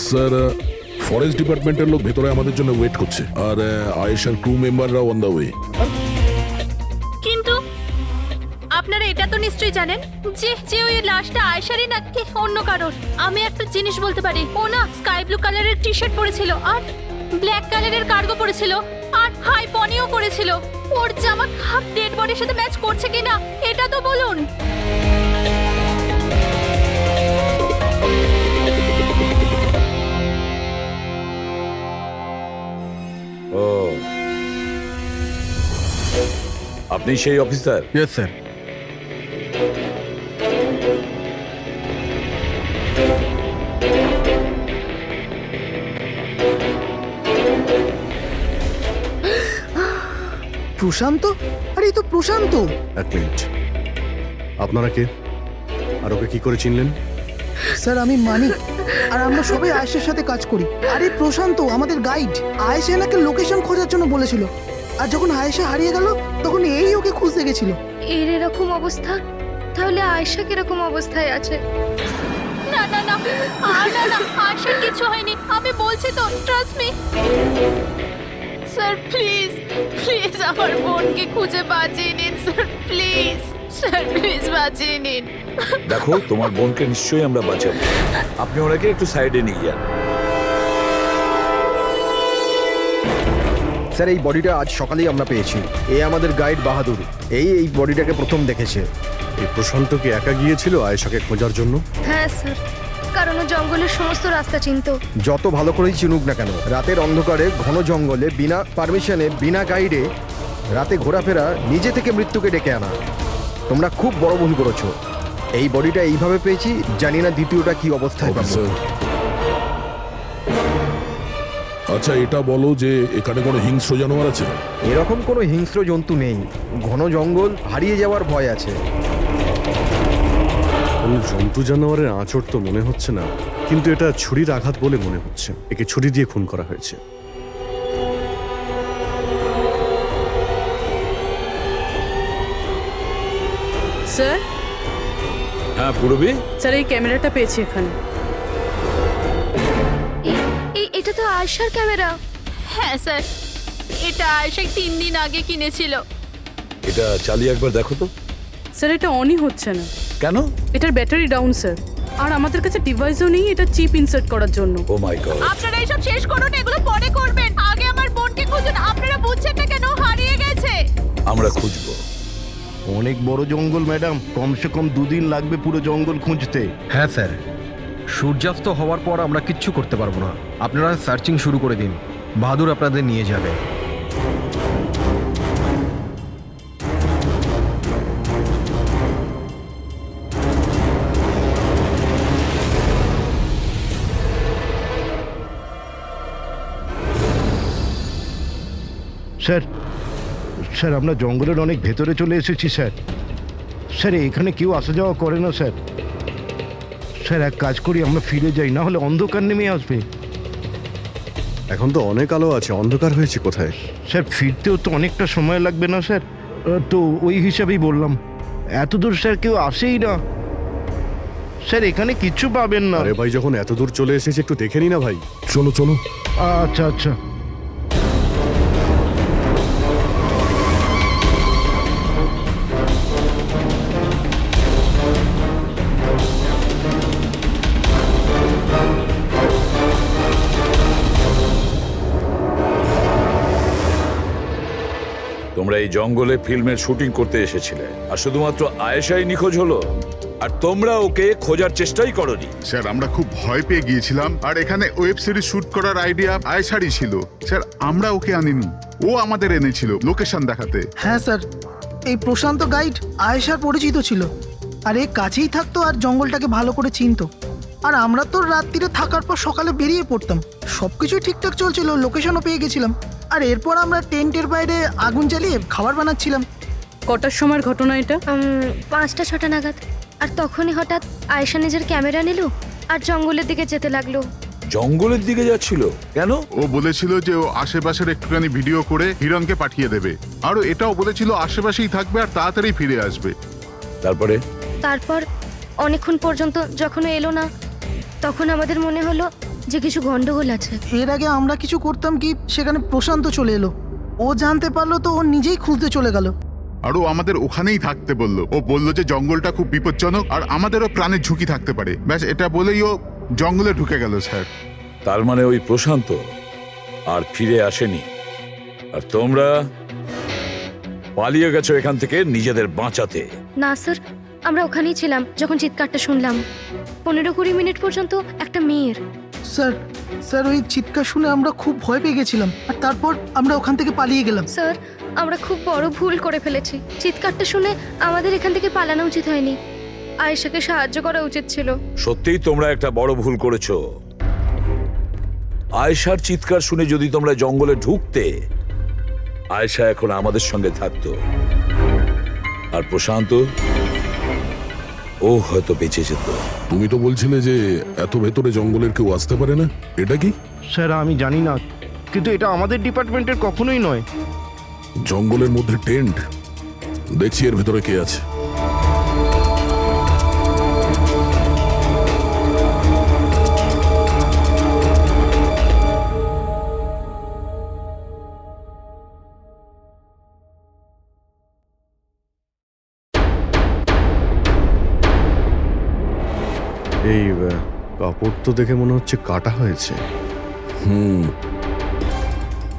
Sir, forest ডিপার্টমেন্টের লোক ভেতরে আমাদের জন্য ওয়েট করছে, আর আয়েশার ক্রু মেম্বাররাও অন দ্য ওয়ে। কিন্তু আপনারা এটা তো নিশ্চয়ই জানেন যে যে ওই লাশটা আয়েশারই নাকি অন্য কারোর। আমি একটা জিনিস বলতে পারি, ও না স্কাই ব্লু কালারের টি শার্ট পরেছিল আর ব্ল্যাক কালারের কার্গো পরেছিল আর হাই পনিও করেছিল। ওর জামা হাফ ডেড বডির সাথে ম্যাচ করছে কিনা এটা তো বলুন। ও, আপনি সেই অফিসার? Yes sir. প্রশান্ত? আরে এই তো প্রশান্ত। এক মিনিট, আপনারা কে আর ওকে কি করে চিনলেন? স্যার আমি মানিক, আর আমরা সবাই আয়েশার সাথে কাজ করি। আরে প্রশান্ত আমাদের গাইড। আয়েশা এনাকে লোকেশন খোঁজার জন্য বলেছিল, আর যখন আয়েশা হারিয়ে গেল তখন এই ওকে খুঁজতে গেছিল। এর এরকম অবস্থা, তাহলে আয়েশা কিরকম অবস্থায় আছে? না না না, আর না না, আয়েশার কিছু হয়নি, আমি বলছি তো, trust me. Sir please please আমার বোনকে খুঁজে বাঁচিয়ে নিন স্যার, প্লিজ স্যার, প্লিজ বাঁচিয়ে নিন। দেখো, তোমার বোনকে নিশ্চয়ই আমরা বাঁচাবো। আপনি ওনাকে একটু সাইডে নিয়ে যান। স্যার এই বডিটা আজ সকালেই আমরা পেয়েছি। এ আমাদের গাইড বাহাদুর, এই বডিটাকে প্রথম দেখেছে। এই প্রশান্ত কি একা গিয়েছিল আয়েশাকে খোঁজার জন্য? হ্যাঁ স্যার, কারণ ও জঙ্গলের সমস্ত রাস্তা চিনতো। যত ভালো করেই চিনুক না কেন, রাতের অন্ধকারে ঘন জঙ্গলে বিনা পারমিশনে বিনা গাইডে রাতে ঘোরাফেরা নিজে থেকে মৃত্যুকে ডেকে আনা, তোমরা খুব বড় ভুল করেছো। এই বডিটা এইভাবে পেয়েছি, জানি না দ্বিতীয়টা কি অবস্থায় পাবো। অফিসার, আচ্ছা এটা বলো যে এখানে কোনো হিংস্র জানোয়ার আছে? এরকম কোনো হিংস্র জন্তু নেই, ঘন জঙ্গল, হারিয়ে যাওয়ার ভয় আছে। কোনো জন্তু জানোয়ারের আঁচড় তো মনে হচ্ছে না, কিন্তু এটা ছুরির আঘাত বলে মনে হচ্ছে। একে ছুরি দিয়ে খুন করা হয়েছে। স্যার, হ্যাঁ পূরবী, স্যার এই ক্যামেরাটা পেয়েছি এখানে। এটা তো আয়েশার ক্যামেরা। হ্যাঁ স্যার, এটা আয়েশা 3 দিন আগে কিনেছিল। এটা চালিয়ে একবার দেখো তো। স্যার এটা অনই হচ্ছে না। কেন? এটার ব্যাটারি ডাউন স্যার, আর আমাদের কাছে ডিভাইসও নেই এটা চিপ ইনসার্ট করার জন্য। ও মাই গড। আপনারা এইসব শেষ করুন, এগুলো পরে করবেন, আগে আমার বোনকে খুঁজুন। আপনারা বুঝছেন না কেন হারিয়ে গেছে? আমরা খুঁজবো। অনেক বড় জঙ্গল ম্যাডাম, কমসে কম 2 দিন লাগবে পুরো জঙ্গল খুঁজতে। হ্যাঁ স্যার, সূর্যাস্ত হওয়ার পর আমরা কিচ্ছু করতে পারবো না। আপনারা সার্চিং শুরু করে দিন, বাহাদুর আপনাদের নিয়ে যাবে। স্যার, স্যার আমরা জঙ্গলের অনেক ভেতরে চলে এসেছি স্যার। স্যার এখানে কেউ আসা যাওয়া করে না স্যার। স্যার এক কাজ করি, আমরা ফিরে যাই, না হলে অন্ধকার নেমে আসবে। এখন তো অনেক আলো আছে, অন্ধকার হয়েছে কোথায়? স্যার ফিরতেও তো অনেকটা সময় লাগবে না স্যার? তো ওই হিসাবেই বললাম, এত দূর স্যার কেউ আসেই না। স্যার এখানে কিচ্ছু পাবেন না। আরে ভাই, যখন এত দূর চলে এসেছে একটু দেখে নি না ভাই। চলো চলো। আচ্ছা আচ্ছা। তোমরা এই জঙ্গলে ফিল্মের শুটিং করতে এসেছিলে, আর শুধুমাত্র আয়েশাই নিখোঁজ হলো, আর তোমরা ওকে খোঁজার চেষ্টাই করনি। স্যার আমরা খুব ভয় পেয়ে গিয়েছিলাম, আর এখানে ওয়েব সিরিজ শুট করার আইডিয়া আয়েশারই ছিল। স্যার আমরা ওকে আনিনি, ও আমাদের এনেছিল লোকেশন দেখাতে। হ্যাঁ স্যার, এই প্রশান্ত গাইড আয়েশার পরিচিত ছিল, আর এ কাছেই থাকতো আর জঙ্গলটাকে ভালো করে চিনতো। আর আমরা তো রাত্রিরে থাকার পর সকালে বেরিয়ে পড়তাম, সবকিছু ঠিকঠাক চলছিল, লোকেশনও পেয়ে গেছিলাম। আর এরপর আমরা টেন্টের বাইরে আগুন জ্বালিয়ে খাবার বানাচ্ছিলাম। কটার সময়ের ঘটনা এটা? 5টা-6টা নাগাদ। আর তখনই হঠাৎ আয়েশা নিজের ক্যামেরা নিল আর জঙ্গলের দিকে যেতে লাগলো। জঙ্গলের দিকে যাচ্ছিল কেন? ও বলেছিল যে ও আশেপাশের একটুখানি ভিডিও করে হিরণকে পাঠিয়ে দেবে, আর এটাও বলেছিল আশেপাশেই থাকবে আর তাড়াতাড়ি ফিরে আসবে। তারপরে? তারপর অনেকক্ষণ পর্যন্ত যখন ও এলো না, তখন আমাদের মনে হলো যে কিছু গন্ডগোল আছে। এর আগে আমরা কিছু করতাম কি, সেখানে প্রশান্ত চলে এলো। ও জানতে পারলো তো ও নিজেই খুঁজতে চলে গেল। আর ও আমাদের ওখানেই থাকতে বলল। ও বলল যে জঙ্গলটা খুব বিপজ্জনক আর আমাদেরও প্রাণের ঝুঁকি থাকতে পারে। ব্যাস এটা বলেই ও জঙ্গলে ঢুকে গেল স্যার। তার মানে ওই প্রশান্ত আর ফিরে আসেনি, আর তোমরা পালিয়ে গেছো এখান থেকে নিজেদের বাঁচাতে। না স্যার, আমরা ওখানেই ছিলাম যখন চিৎকারটা শুনলাম। 15-20 মিনিট পর্যন্ত একটা মেয়ের। স্যার স্যার ওই চিৎকার শুনে আমরা খুব ভয় পেয়ে গেছিলাম, আর তারপর আমরা ওখান থেকে পালিয়ে গেলাম। স্যার, আমরা খুব বড় ভুল করে ফেলেছি। চিৎকারটা শুনে আমাদের এখান থেকে পালানো উচিত হয়নি, আয়েশাকে সাহায্য করা উচিত ছিল। সত্যিই তোমরা একটা বড় ভুল করেছো। আয়েশার চিৎকার শুনে যদি তোমরা জঙ্গলে ঢুকতে, আয়েশা এখন আমাদের সঙ্গে থাকতো, আর প্রশান্ত ও হয়তো বেঁচে যেত। তুমি তো বলছিলে যে এত ভেতরে জঙ্গলের কেউ আসতে পারে না, এটা কি? স্যার আমি জানি না, কিন্তু এটা আমাদের ডিপার্টমেন্টের কখনোই নয়। জঙ্গলের মধ্যে টেন্ট, দেখছি এর ভেতরে কে আছে। এই কাপড় তো দেখে মনে হচ্ছে কাটা হয়েছে।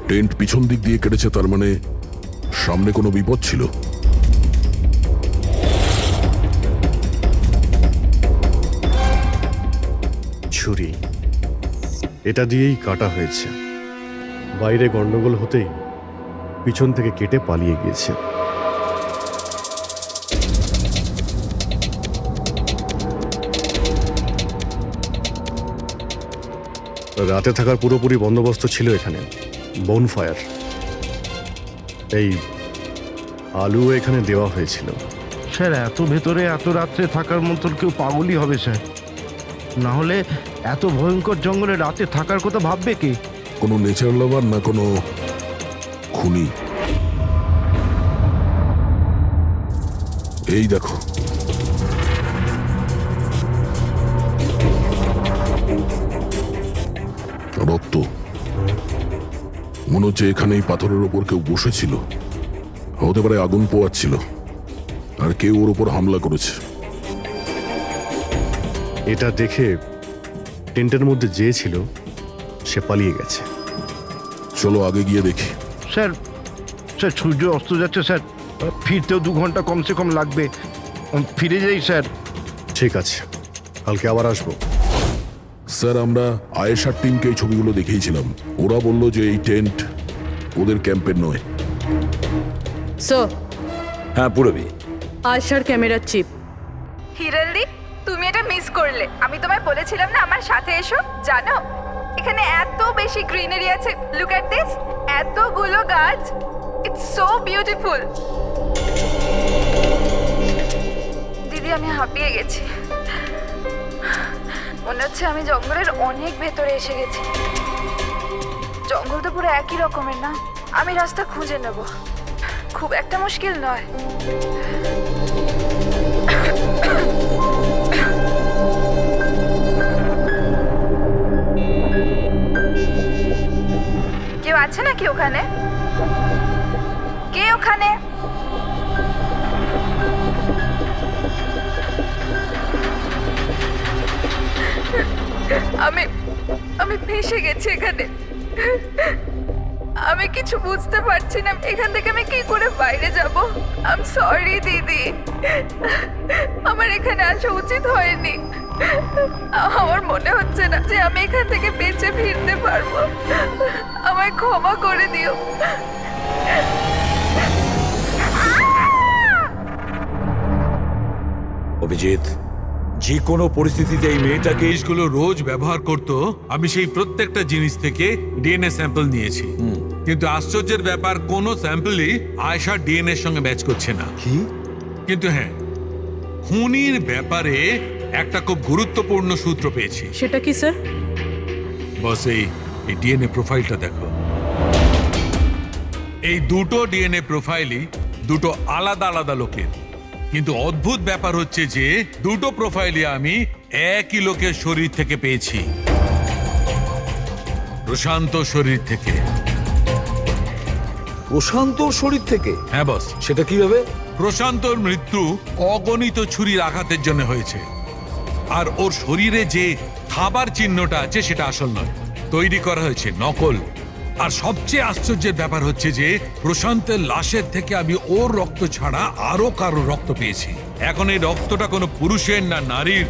টেন্ট পিছন দিক দিয়ে কেটেছে, তার মানে সামনে কোনো বিপদ ছিল। ছুরি, এটা দিয়েই কাটা হয়েছে। বাইরে গন্ডগোল হতেই পিছন থেকে কেটে পালিয়ে গিয়েছে। রাতে থাকার পুরোপুরি বন্দোবস্ত ছিল এখানে, বনফায়ার। এই আলু এখানে দেওয়া হয়েছিল। স্যার এত ভেতরে এত রাত্রে থাকার মতন কেউ পাগলই হবে স্যার। না হলে এত ভয়ঙ্কর জঙ্গলে রাতে থাকার কথা ভাববে কে? কোনো নেচার লাভার না কোনো খুনি। এই দেখো, রক্ত। মনে হচ্ছে এখানেই পাথরের ওপর কেউ বসেছিল। হতে পারে আগুন পোয়াচ্ছিল আর কেউ ওর উপর হামলা করেছে। এটা দেখে টেন্টের মধ্যে যে ছিল সে পালিয়ে গেছে। চলো আগে গিয়ে দেখি। স্যার স্যার সূর্য অস্ত যাচ্ছে স্যার, ফিরতেও 2 ঘন্টা কমসে কম লাগবে। ফিরে যাই স্যার। ঠিক আছে, কালকে আবার আসবো। স্যার, আমরা আয়েশার টিমকে এই ছবিগুলো দেখিয়েছিলাম। ওরা বলল যে এই টেন্ট ওদের ক্যাম্পের নয়। সো হ্যাঁ পুরবি, আয়শার ক্যামেরার চিপ। হিরালদি, তুমি এটা মিস করলে। আমি তোমায় বলেছিলাম না আমার সাথে এসো। জানো এখানে এত বেশি গ্রিনারি আছে। লুক এট দিস, এতগুলো গাছ। It's so beautiful. দিদি আমি হাঁপিয়ে গেছি। মনে হচ্ছে আমি জঙ্গলের অনেক ভেতরে এসে গেছি। জঙ্গল তো পুরো একই রকমের না? আমি রাস্তা খুঁজে নেব, খুব একটা মুশকিল নয়। কেউ আছে নাকি ওখানে? কে ওখানে? আমি ফেঁসে গেছি এখানে। আমি কিছু বুঝতে পারছি না এখান থেকে আমি কি করে বাইরে যাব। আই এম সরি দিদি, আমার এখানে আসা উচিত হয়নি। আমার মনে হচ্ছে না যে আমি এখান থেকে বেঁচে ফিরতে পারবো। আমায় ক্ষমা করে দিও। অভিজিৎ, যে কোনো পরিস্থিতিতে এই মেয়েটাকে জিনিসগুলো রোজ ব্যবহার করত, আমি সেই প্রত্যেকটা জিনিস থেকে ডিএনএ স্যাম্পল নিয়েছি। কিন্তু আশ্চর্যের ব্যাপার, কোনো স্যাম্পলই আয়েশার ডিএনএ এর সঙ্গে ম্যাচ করছে না। কিন্তু হ্যাঁ, খুনির ব্যাপারে একটা খুব গুরুত্বপূর্ণ সূত্র পেয়েছি। সেটা কি স্যার? বস এই ডিএনএ প্রোফাইলটা দেখো। এই দুটো ডিএনএ প্রোফাইলই দুটো আলাদা আলাদা লোকের। কিন্তু অদ্ভুত ব্যাপার হচ্ছে যে দুটো প্রোফাইলে আমি একই লোকের শরীর থেকে পেয়েছি, প্রশান্ত শরীর থেকে। প্রশান্তর শরীর থেকে? হ্যাঁ বস। সেটা কিভাবে? প্রশান্তর মৃত্যু অগণিত ছুরির আঘাতের জন্য হয়েছে, আর ওর শরীরে যে খাবার চিহ্নটা আছে সেটা আসল নয়, তৈরি করা হয়েছে নকল। আর সবচেয়ে আশ্চর্যের ব্যাপার হচ্ছে যে প্রশান্তের লাশের থেকে আমি ওর রক্ত ছাড়া আরো কারো রক্ত পেয়েছি। এখন এই রক্তটা কোনো পুরুষের না নারীর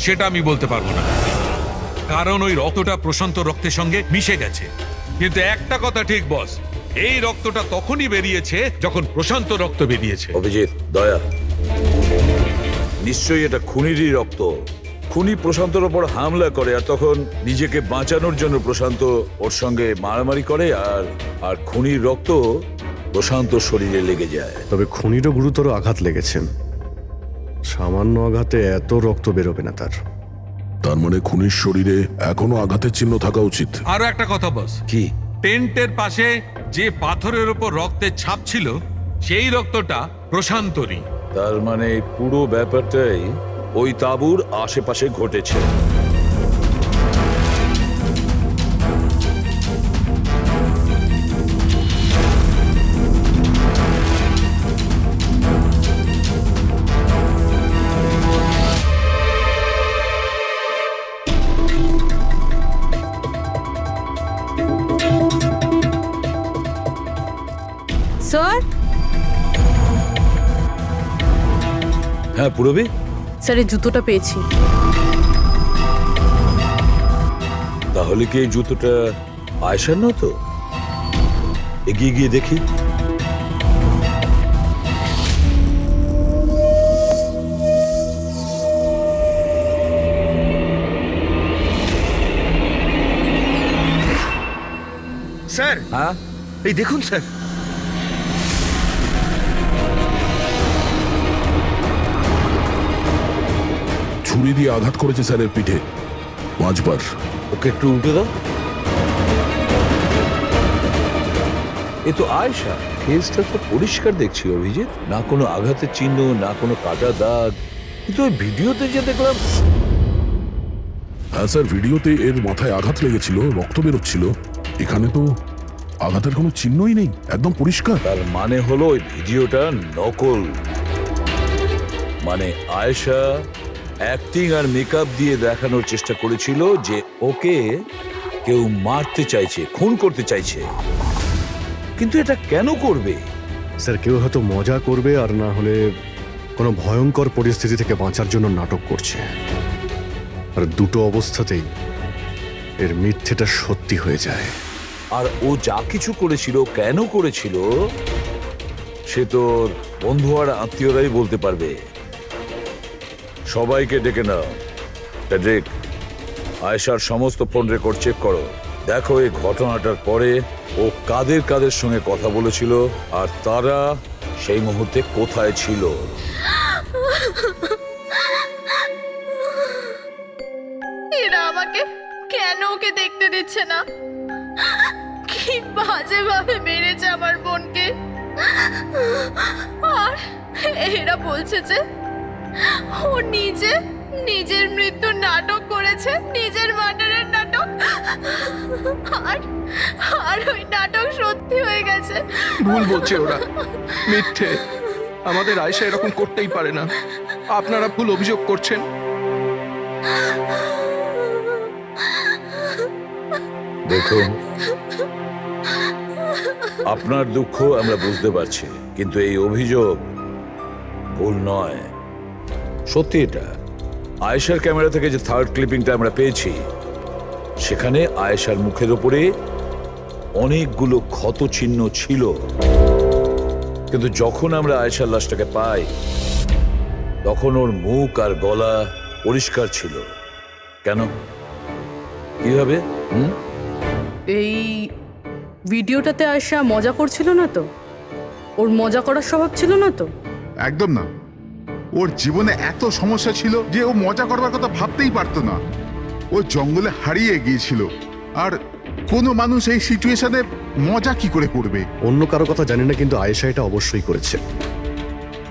সেটা আমি বলতে পারবো না, কারণ ওই রক্তটা প্রশান্ত রক্তের সঙ্গে মিশে গেছে। কিন্তু একটা কথা ঠিক বস, এই রক্তটা তখনই বেরিয়েছে যখন প্রশান্ত রক্ত বেরিয়েছে। অভিজিৎ, দয়া, নিশ্চয়ই এটা খুনিরই রক্ত। খুনি প্রশান্তর ওপর হামলা করে, আর তখন নিজেকে বাঁচানোর জন্য প্রশান্ত ওর সঙ্গে মারামারি করে, আর খুনির রক্ত প্রশান্ত শরীরে লেগে যায়। তবে খুনিরও গুরুতর আঘাত লেগেছে, সামান্য আঘাতে এত রক্ত বেরোবে না তার। তার মানে খুনির শরীরে এখনো আঘাতের চিহ্ন থাকা উচিত। আরো একটা কথা বস, কি? টেন্টের পাশে যে পাথরের উপর রক্তের ছাপ ছিল সেই রক্তটা প্রশান্তরই। তার মানে পুরো ব্যাপারটাই ওই তাঁবুর আশেপাশে ঘটেছে। স্যার, হ্যাঁ পুরবী, স্যার এই জুতোটা পেয়েছি। তাহলে কি এই জুতোটা আয়েশার নয় তো? এগিয়ে গিয়ে দেখি। স্যার, হ্যাঁ, এই দেখুন স্যার। ছুরি দিয়ে আঘাত করেছে স্যারের পিঠে 5 বার। ওকে একটু উল্টে দাও। এ তো আয়েশা, ফেসটা তো পরিষ্কার দেখছি অভিজিৎ, না কোনো আঘাতের চিহ্ন, না কোনো কাটা দাগ। কিন্তু ওই ভিডিওতে যে দেখলাম। হ্যাঁ স্যার, ভিডিওতে এর মাথায় আঘাত লেগেছিল, রক্ত বেরোচ্ছিল। এখানে তো আঘাতের কোনো চিহ্নই নেই, একদম পরিষ্কার। তার মানে হলো ওই ভিডিওটা নকল। মানে আয়েশা অ্যাক্টিং আর মেকআপ দিয়ে দেখানোর চেষ্টা করেছিল যে ওকে কেউ মারতে চাইছে, খুন করতে চাইছে। কিন্তু এটা কেন করবে? স্যার, কেউ হয়তো মজা করবে, আর না হলে কোনো ভয়ঙ্কর পরিস্থিতি থেকে বাঁচার জন্য নাটক করছে। আর দুটো অবস্থাতেই এর মিথ্যেটা সত্যি হয়ে যায়। আর ও যা কিছু করেছিল, কেন করেছিল, সে তোর বন্ধু আর আত্মীয়রাই বলতে পারবে। সবাইকে ডেকে নাও। প্যাড্রিক, আয়েশার সমস্ত ফোন রেকর্ড চেক করো। দেখো এই ঘটনাটার পরে ও কাদের কাদের সঙ্গে কথা বলেছিল, আর তারা সেই মুহূর্তে কোথায় ছিল। এরা আমাকে কেন ওকে দেখতে দিচ্ছে না? কি বাজে ভাবে মেরেছে আমার বোনকে। আর এরা বলছে যে ও নিজের মৃত্যুর নাটক করেছে, নিজের মার্ডারের নাটক। আর ওই নাটক সত্যি হয়ে গেছে। ভুল বলছে ওরা, মিথ্যে। আমাদের আয়েশা এরকম করতেই পারে না। আপনারা ভুল অভিযোগ করছেন। দেখুন, আপনার দুঃখ আমরা বুঝতে পারছি, কিন্তু এই অভিযোগ ভুল নয়, সত্যি। এটা আয়েশার ক্যামেরা থেকে যে থার্ড ক্লিপিংটা আমরা পেয়েছি, সেখানে আয়েশার মুখের উপরে অনেকগুলো ক্ষত চিহ্ন ছিল। কিন্তু যখন আমরা আয়েশার লাশটাকে পাই, তখন ওর মুখ আর গলা পরিষ্কার ছিল। কেন, কিভাবে? এই ভিডিওটাতে আয়েশা মজা করছিল না তো? ওর মজা করার স্বভাব ছিল না তো? একদম না। ওর জীবনে এত সমস্যা ছিল যে ও মজা করবার কথা ভাবতেই পারতো না। ও জঙ্গলে হারিয়ে গিয়েছিল, আর কোনো মানুষ এই সিচুয়েশনে মজা কি করে করবে? অন্য কারো কথা জানি না, কিন্তু আয়েশা এটা অবশ্যই করেছে।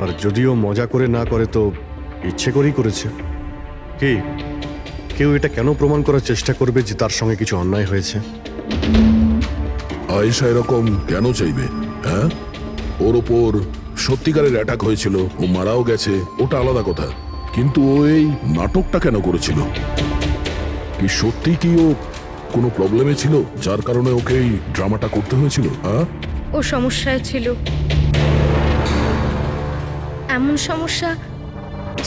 আর যদিও মজা করে না করে তো ইচ্ছে করেই করেছে। কি কেউ এটা কেন প্রমাণ করার চেষ্টা করবে যে তার সঙ্গে কিছু অন্যায় হয়েছে? আয়েশা এরকম কেন চাইবে? হ্যাঁ, ওর ওপর সত্যিকারের অ্যাটাক হয়েছিল, ও মারাও গেছে, ওটা আলাদা কথা, কিন্তু ও এই নাটকটা কেন করেছিল? কি সত্যি কি ও কোনো প্রবলেমে ছিল যার কারণে ওকে এই ড্রামাটা করতে হয়েছিল? হ্যাঁ, ও সমস্যায় ছিল, এমন সমস্যা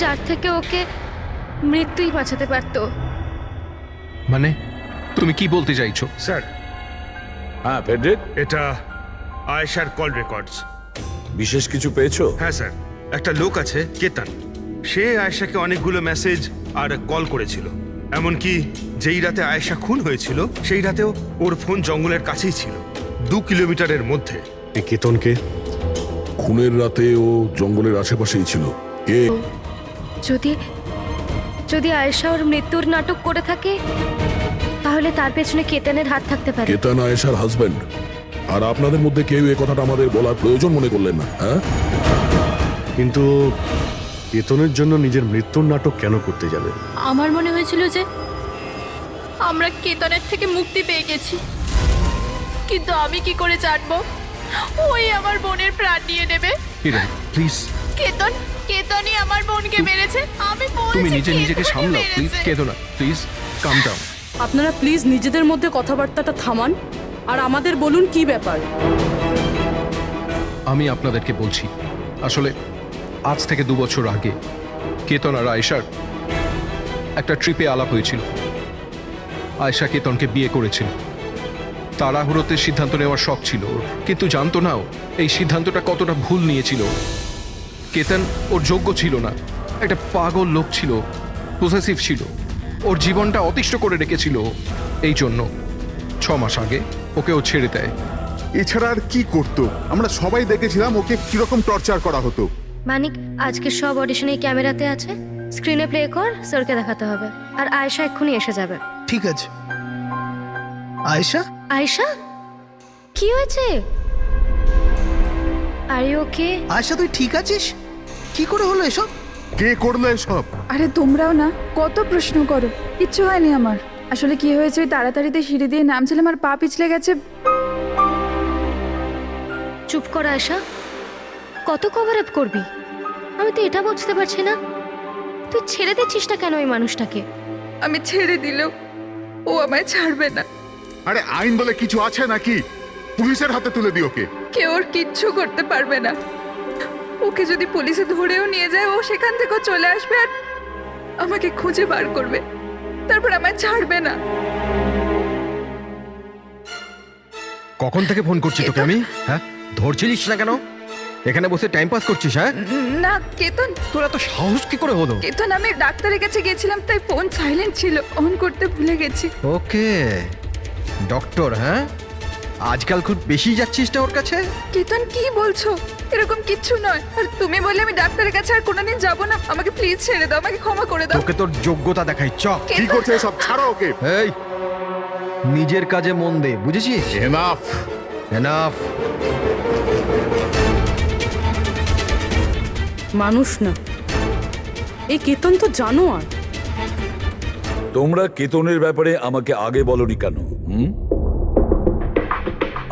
যার থেকে ওকে মৃত্যুই বাঁচাতে পারতো। মানে তুমি কি বলতে চাইছো? স্যার, হ্যাঁ ফেডরিক, এটা আয়েশার কল রেকর্ডস। বিশেষ কিছু পেয়েছো? হ্যাঁ স্যার, একটা লোক আছে কেতন, সে আয়েশাকে অনেকগুলো মেসেজ আর কল করেছিল। এমনকি যেই রাতে আয়েশা খুন হয়েছিল সেই রাতেও ওর ফোন জঙ্গলের কাছেই ছিল, 2 কিলোমিটারের মধ্যে। এই কেতনকে? খুনের রাতে ও জঙ্গলের আশেপাশেই ছিল। কে? যদি যদি আয়েশা ওর মৃত্যুর নাটক করে থাকে তাহলে তার পেছনে কেতনের হাত থাকতে পারে। কেতন আয়েশার হাজবেন্ড, আর আপনাদের মধ্যে কেউ এই কথাটা আমাদের বলার প্রয়োজন মনে করলেন না? হ্যাঁ, কিন্তু কেতনের জন্য নিজের মৃত্যুর নাটক কেন করতে যাবে? আমার মনে হয়েছিল যে আমরা কেতনের থেকে মুক্তি পেয়ে গেছি, কিন্তু আমি কি করে জানবো ওই আমার বোনের প্রাণ নিয়ে নেবে? হিরেন প্লিজ, কেতনই আমার বোনকে মেরেছে, আমি বলছি তুমি নিজেকে কেতনই সামলাও প্লিজ। মেরেছে। কেঁদো না প্লিজ, কাম ডাউন। আপনারা প্লিজ নিজেদের মধ্যে কথাবার্তাটা থামান আর আমাদের বলুন কি ব্যাপার। আমি আপনাদেরকে বলছি, আসলে আজ থেকে 2 বছর আগে কেতন আর আয়েশার একটা ট্রিপে আলাপ হয়েছিল। আয়েশা কেতনকে বিয়ে করেছিল, তাড়াহুড়োতে সিদ্ধান্ত নেওয়ার শখ ছিল ওর, কিন্তু জানতো না ও এই সিদ্ধান্তটা কতটা ভুল নিয়েছিল। কেতন ওর যোগ্য ছিল না, একটা পাগল লোক ছিল, পসেসিভ ছিল, ওর জীবনটা অতিষ্ঠ করে রেখেছিল। এই জন্য 6 মাস আগে ওকে ও ছেড়ে দেয়। এছাড়া আর কি করতো? আমরা সবাই দেখেছিলাম ওকে কিরকম টর্চার করা হতো। মানিক, আজকে সব অডিশনে ক্যামেরাতে আছে, স্ক্রিনে প্লে কর, স্যারকে দেখাতে হবে। আর আয়েশা এক্ষুনি এসে যাবে। ঠিক আছে। আয়েশা, আয়েশা, কি হয়েছে? Are you okay? আয়েশা তুই ঠিক আছিস? কি করে হলো এসব? কে করলো এসব? আরে তোমরাও না কত প্রশ্ন করো, কিচ্ছু হয়নি আমার। আসলে কি হয়েছে, ওই তাড়াতাড়িতে সিঁড়ি দিয়ে নামছিলাম আর পা পিছলে গেছে। চুপ কর আয়েশা, কত কভার আপ করবি? আমি তো এটা বুঝতে পারছি না, তুই ছেড়ে দিচ্ছিস না কেন ওই মানুষটাকে? আমি ছেড়ে দিলেও ও আমায় ছাড়বে না। আরে আইন বলে কিছু আছে নাকি? পুলিশের হাতে তুলে দিও ওকে। কেউ ওর কিচ্ছু করতে পারবে না। ওকে যদি পুলিশে ধরেও নিয়ে যায়, ও সেখান থেকেও চলে আসবে আর আমাকে খুঁজে বার করবে, তারপর আমায় ছাড়বে না। কখন থেকে ফোন করছি তোকে আমি? হ্যাঁ, ধরছিলিস না কেন? এখানে বসে টাইম পাস করছিস? হ্যাঁ না কেতন, তোরা তো সাহস কি করে হলো? কেতন, আমি ডাক্তারের কাছে গেছিলাম তাই ফোন সাইলেন্ট ছিল, অন করতে ভুলে গেছি। ওকে, ডক্টর, হ্যাঁ আজকাল খুব বেশি যাচ্ছিস না ওর কাছে? কেতন কি বলছো? এরকম কিচ্ছু নয়। আর তুমি বললে আমি ডাক্তারের কাছে আর কোনোদিন যাবো না। আমাকে প্লিজ ছেড়ে দাও, আমাকে ক্ষমা করে দাও। তোকে তোর যোগ্যতা দেখাই, চ। কি করছে সব? ছাড়ো ওকে। এই নিজের কাজে মন দে, বুঝেছিস? এনাফ। এনাফ। মানুষ না, এই কেতন তো জানোয়ার। তোমরা কেতনের ব্যাপারে আমাকে আগে বলনি কেন?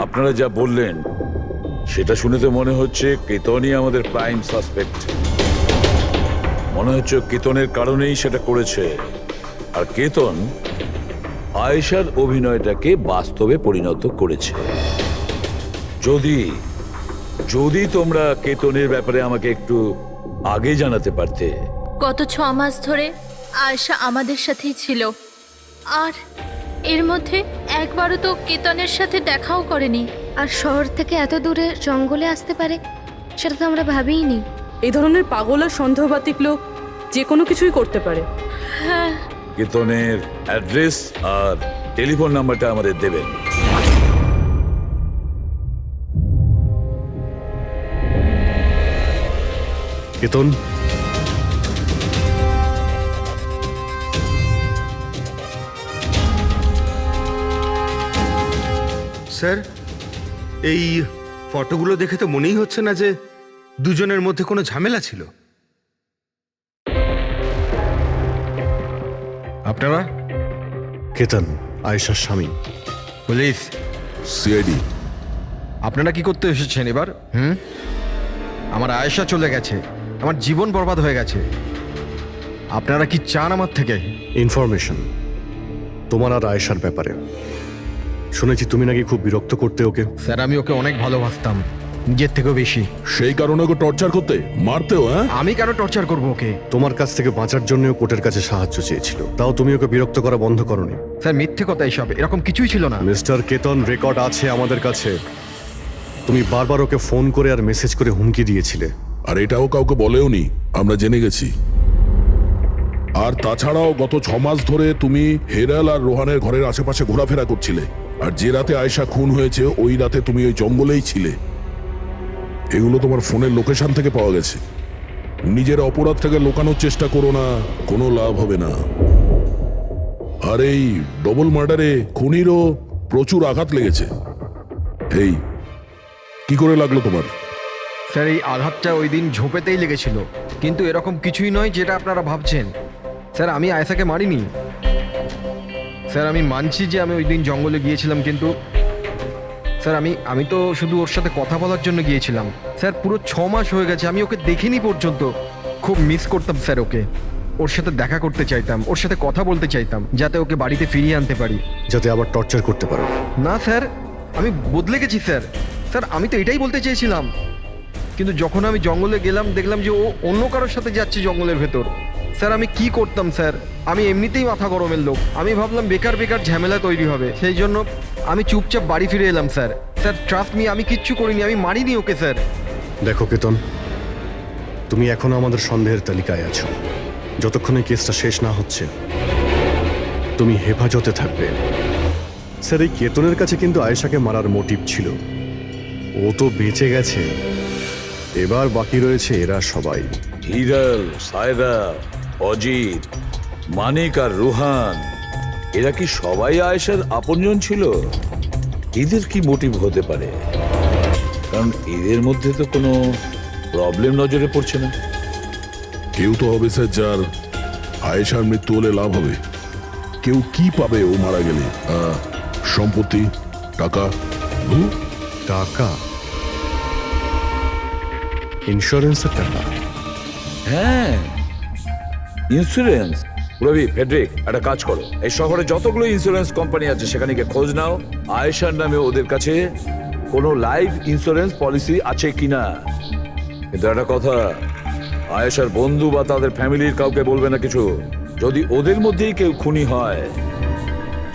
আপনারা যা বললেন সেটা শুনে তো মনে হচ্ছে কেতনই আমাদের প্রাইম সাসপেক্ট। মনে হচ্ছে কেতনের কারণেই সেটা করেছে, আর কেতন আয়েশার অভিনয়টাকে বাস্তবে পরিণত করেছে। যদি যদি তোমরা কেতনের ব্যাপারে আমাকে একটু আগে জানাতে পারতে। গত 6 মাস ধরে আয়েশা আমাদের সাথেই ছিল, আর এর মধ্যে একবারও তো কেতনের সাথে দেখাও করেনি। আর শহর থেকে এত দূরে জঙ্গলে আসতে পারে সেটা তো আমরা ভাবিইনি। এই ধরনের পাগল আর সন্দেহবাতিক লোক যে কোনো কিছুই করতে পারে। হ্যাঁ, কেতনের অ্যাড্রেস আর টেলিফোন নাম্বারটা আমাদের দেবেন। কেতন, স্যার, এই ফটোগুলো দেখে তো মনেই হচ্ছে না যে দুজনের মধ্যে কোনো ঝামেলা ছিল? আপনারা কেতন, আয়েশার স্বামী। Police, CID. আপনারা কি করতে এসেছেন এবার? আমার আয়েশা চলে গেছে, আমার জীবন বরবাদ হয়ে গেছে। আপনারা কি চান আমার থেকে? ইনফরমেশন তোমার আর আয়েশার ব্যাপারে। শুনেছি তুমি নাকি খুব বিরক্ত করতে ওকে। স্যার, আমি ওকে অনেক ভালোবাসতাম, নিজের থেকেও বেশি। সেই কারণে ওকে টর্চার করতে, মারতেও? হ্যাঁ, আমি কেন টর্চার করবো ওকে? তোমার কাছ থেকে বাঁচার জন্য কোর্টের কাছে সাহায্য চেয়েছিল, তাও তুমি ওকে বিরক্ত করা বন্ধ করনি। স্যার, মিথ্যে কথা এইসব, এরকম কিছুই ছিল না। মিস্টার কেতন, রেকর্ড আছে আমাদের কাছে। তুমি বারবার ওকে ফোন করে আর মেসেজ করে হুমকি দিয়েছিলে। আর এটাও কাউকে বলেওনি, আমরা জেনে গেছি। আর তাছাড়াও গত 6 মাস ধরে তুমি হেরাল আর রোহানের ঘরের আশেপাশে ঘোরাফেরা করছিলে। আর যে রাতে আয়েশা খুন হয়েছে ওই রাতে তুমি ওই জঙ্গলেই ছিলে। এগুলো তোমার ফোনের লোকেশন থেকে পাওয়া গেছে। নিজের অপরাধটাকে লুকানোর চেষ্টা করো না, কোনো লাভ হবে না। আর এই ডবল মার্ডারে খুনিরও প্রচুর আঘাত লেগেছে। এই কি করে লাগলো তোমার? স্যার, এই আঘাতটা ওই দিন ঝোপেতেই লেগেছিল, কিন্তু এরকম কিছুই নয় যেটা আপনারা ভাবছেন। স্যার, আমি আয়েশাকে মারিনি। স্যার, আমি মানছি যে আমি ওই দিন জঙ্গলে গিয়েছিলাম, কিন্তু স্যার আমি তো শুধু ওর সাথে কথা বলার জন্য গিয়েছিলাম। স্যার, পুরো 6 মাস হয়ে গেছে, আমি ওকে দেখিনি পর্যন্ত। খুব মিস করতাম স্যার ওকে। ওর সাথে দেখা করতে চাইতাম, ওর সাথে কথা বলতে চাইতাম, যাতে ওকে বাড়িতে ফিরিয়ে আনতে পারি, যাতে আবার টর্চার করতে পারো। না স্যার, আমি বদলে গেছি স্যার। স্যার, আমি তো এটাই বলতে চেয়েছিলাম, কিন্তু যখন আমি জঙ্গলে গেলাম দেখলাম যে ও অন্য কারোর সাথে যাচ্ছে জঙ্গলের ভেতর। স্যার, আমি কি করতাম স্যার? আমি এমনিতেই মাথা গরমের লোক। আমি ভাবলাম বেকার বেকার ঝামেলা তৈরি হবে, সেই জন্য আমি চুপচাপ বাড়ি ফিরে এলাম স্যার। স্যার, ট্রাস্ট মি, আমি কিচ্ছু করিনি, আমি মারিনি ওকে স্যার। দেখো কেতন, তুমি এখনো আমাদের সন্দেহের তালিকায় আছো। যতক্ষণে কেসটা শেষ না হচ্ছে তুমি হেফাজতে থাকবে। স্যার, এই কেতনের কাছে কিন্তু আয়েশাকে মারার মোটিভ ছিল। ও তো বেঁচে গেছে, এবার বাকি রয়েছে এরা সবাই। হিরাল, সায়রা, অজিত, মানিক আর রুহান, এরা কি সবাই আয়েশার আপনজন ছিল? এদের কি মোটিভ হতে পারে? কারণ এদের মধ্যে তো কোনো প্রবলেম নজরে পড়ছে না। কেউ তো হবে স্যার যার আয়েশার মৃত্যু হলে লাভ হবে। কেউ কি পাবে ও মারা গেলে? সম্পত্তি, টাকা। টাকা? ইন্স্যুরেন্সের টাকা? হ্যাঁ, ইন্স্যুরেন্স। রবি, ফেডরিক, একটা কাজ করো, এই শহরে যতগুলো ইন্স্যুরেন্স কোম্পানি আছে সেখানে গিয়ে খোঁজ নাও আয়েশার নামে ওদের কাছে কোনো লাইফ ইন্স্যুরেন্স পলিসি আছে কিনা। কিন্তু একটা কথা, আয়েশার বন্ধু বা তাদের ফ্যামিলির কাউকে বলবে না কিছু। যদি ওদের মধ্যেই কেউ খুনি হয়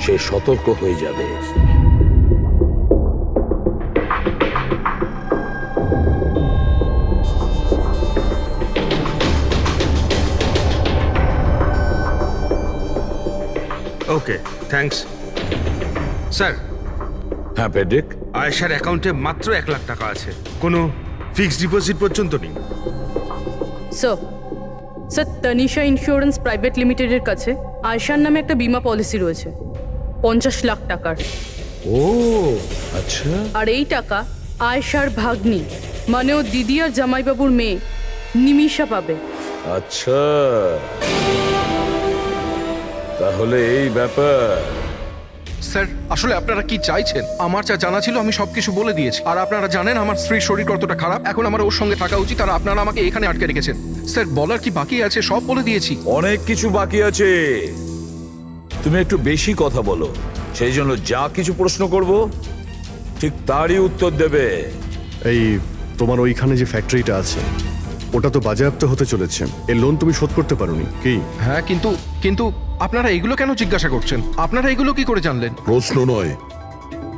সে সতর্ক হয়ে যাবে। ওকে, থ্যাঙ্কস স্যার। হ্যাঁ ফেডরিক, আয়েশার অ্যাকাউন্টে মাত্র 1 লাখ টাকা আছে, কোনো ফিক্সড ডিপোজিট পর্যন্ত নেই। স্যার, তনিশা ইন্স্যুরেন্স প্রাইভেট লিমিটেডের কাছে আয়েশার নামে একটা বীমা পলিসি রয়েছে 50 লাখ টাকার। ও আচ্ছা। আর এই টাকা আয়েশার ভাগ্নি, মানে ও দিদি আর জামাইবাবুর মেয়ে নিমিষা পাবে। আচ্ছা, তাহলে এই ব্যাপার। স্যার, আসলে আপনারা কি চাইছেন? আমার যা জানা ছিল আমি সবকিছু বলে দিয়েছি। আর আপনারা জানেন আমার স্ত্রীর শরীর কতটা খারাপ, এখন আমার ওর সঙ্গে থাকা উচিত, আর আপনারা আমাকে এখানে আটকে রেখেছেন। স্যার, বলার কি বাকি আছে? সব বলে দিয়েছি। অনেক কিছু বাকি আছে। তুমি একটু বেশি কথা বলো, সেই জন্য যা কিছু প্রশ্ন করব ঠিক তারই উত্তর দেবে। এই তোমার ওইখানে যে ফ্যাক্টরিটা আছে ওটা তো বাজেয়াপ্ত হতে চলেছে। এর লোন তুমি শোধ করতে পারোনি কি? হ্যাঁ, কিন্তু আপনারা এগুলো কেন জিজ্ঞাসা করছেন? আপনারা এগুলো কি করে জানলেন? প্রশ্ন নয়,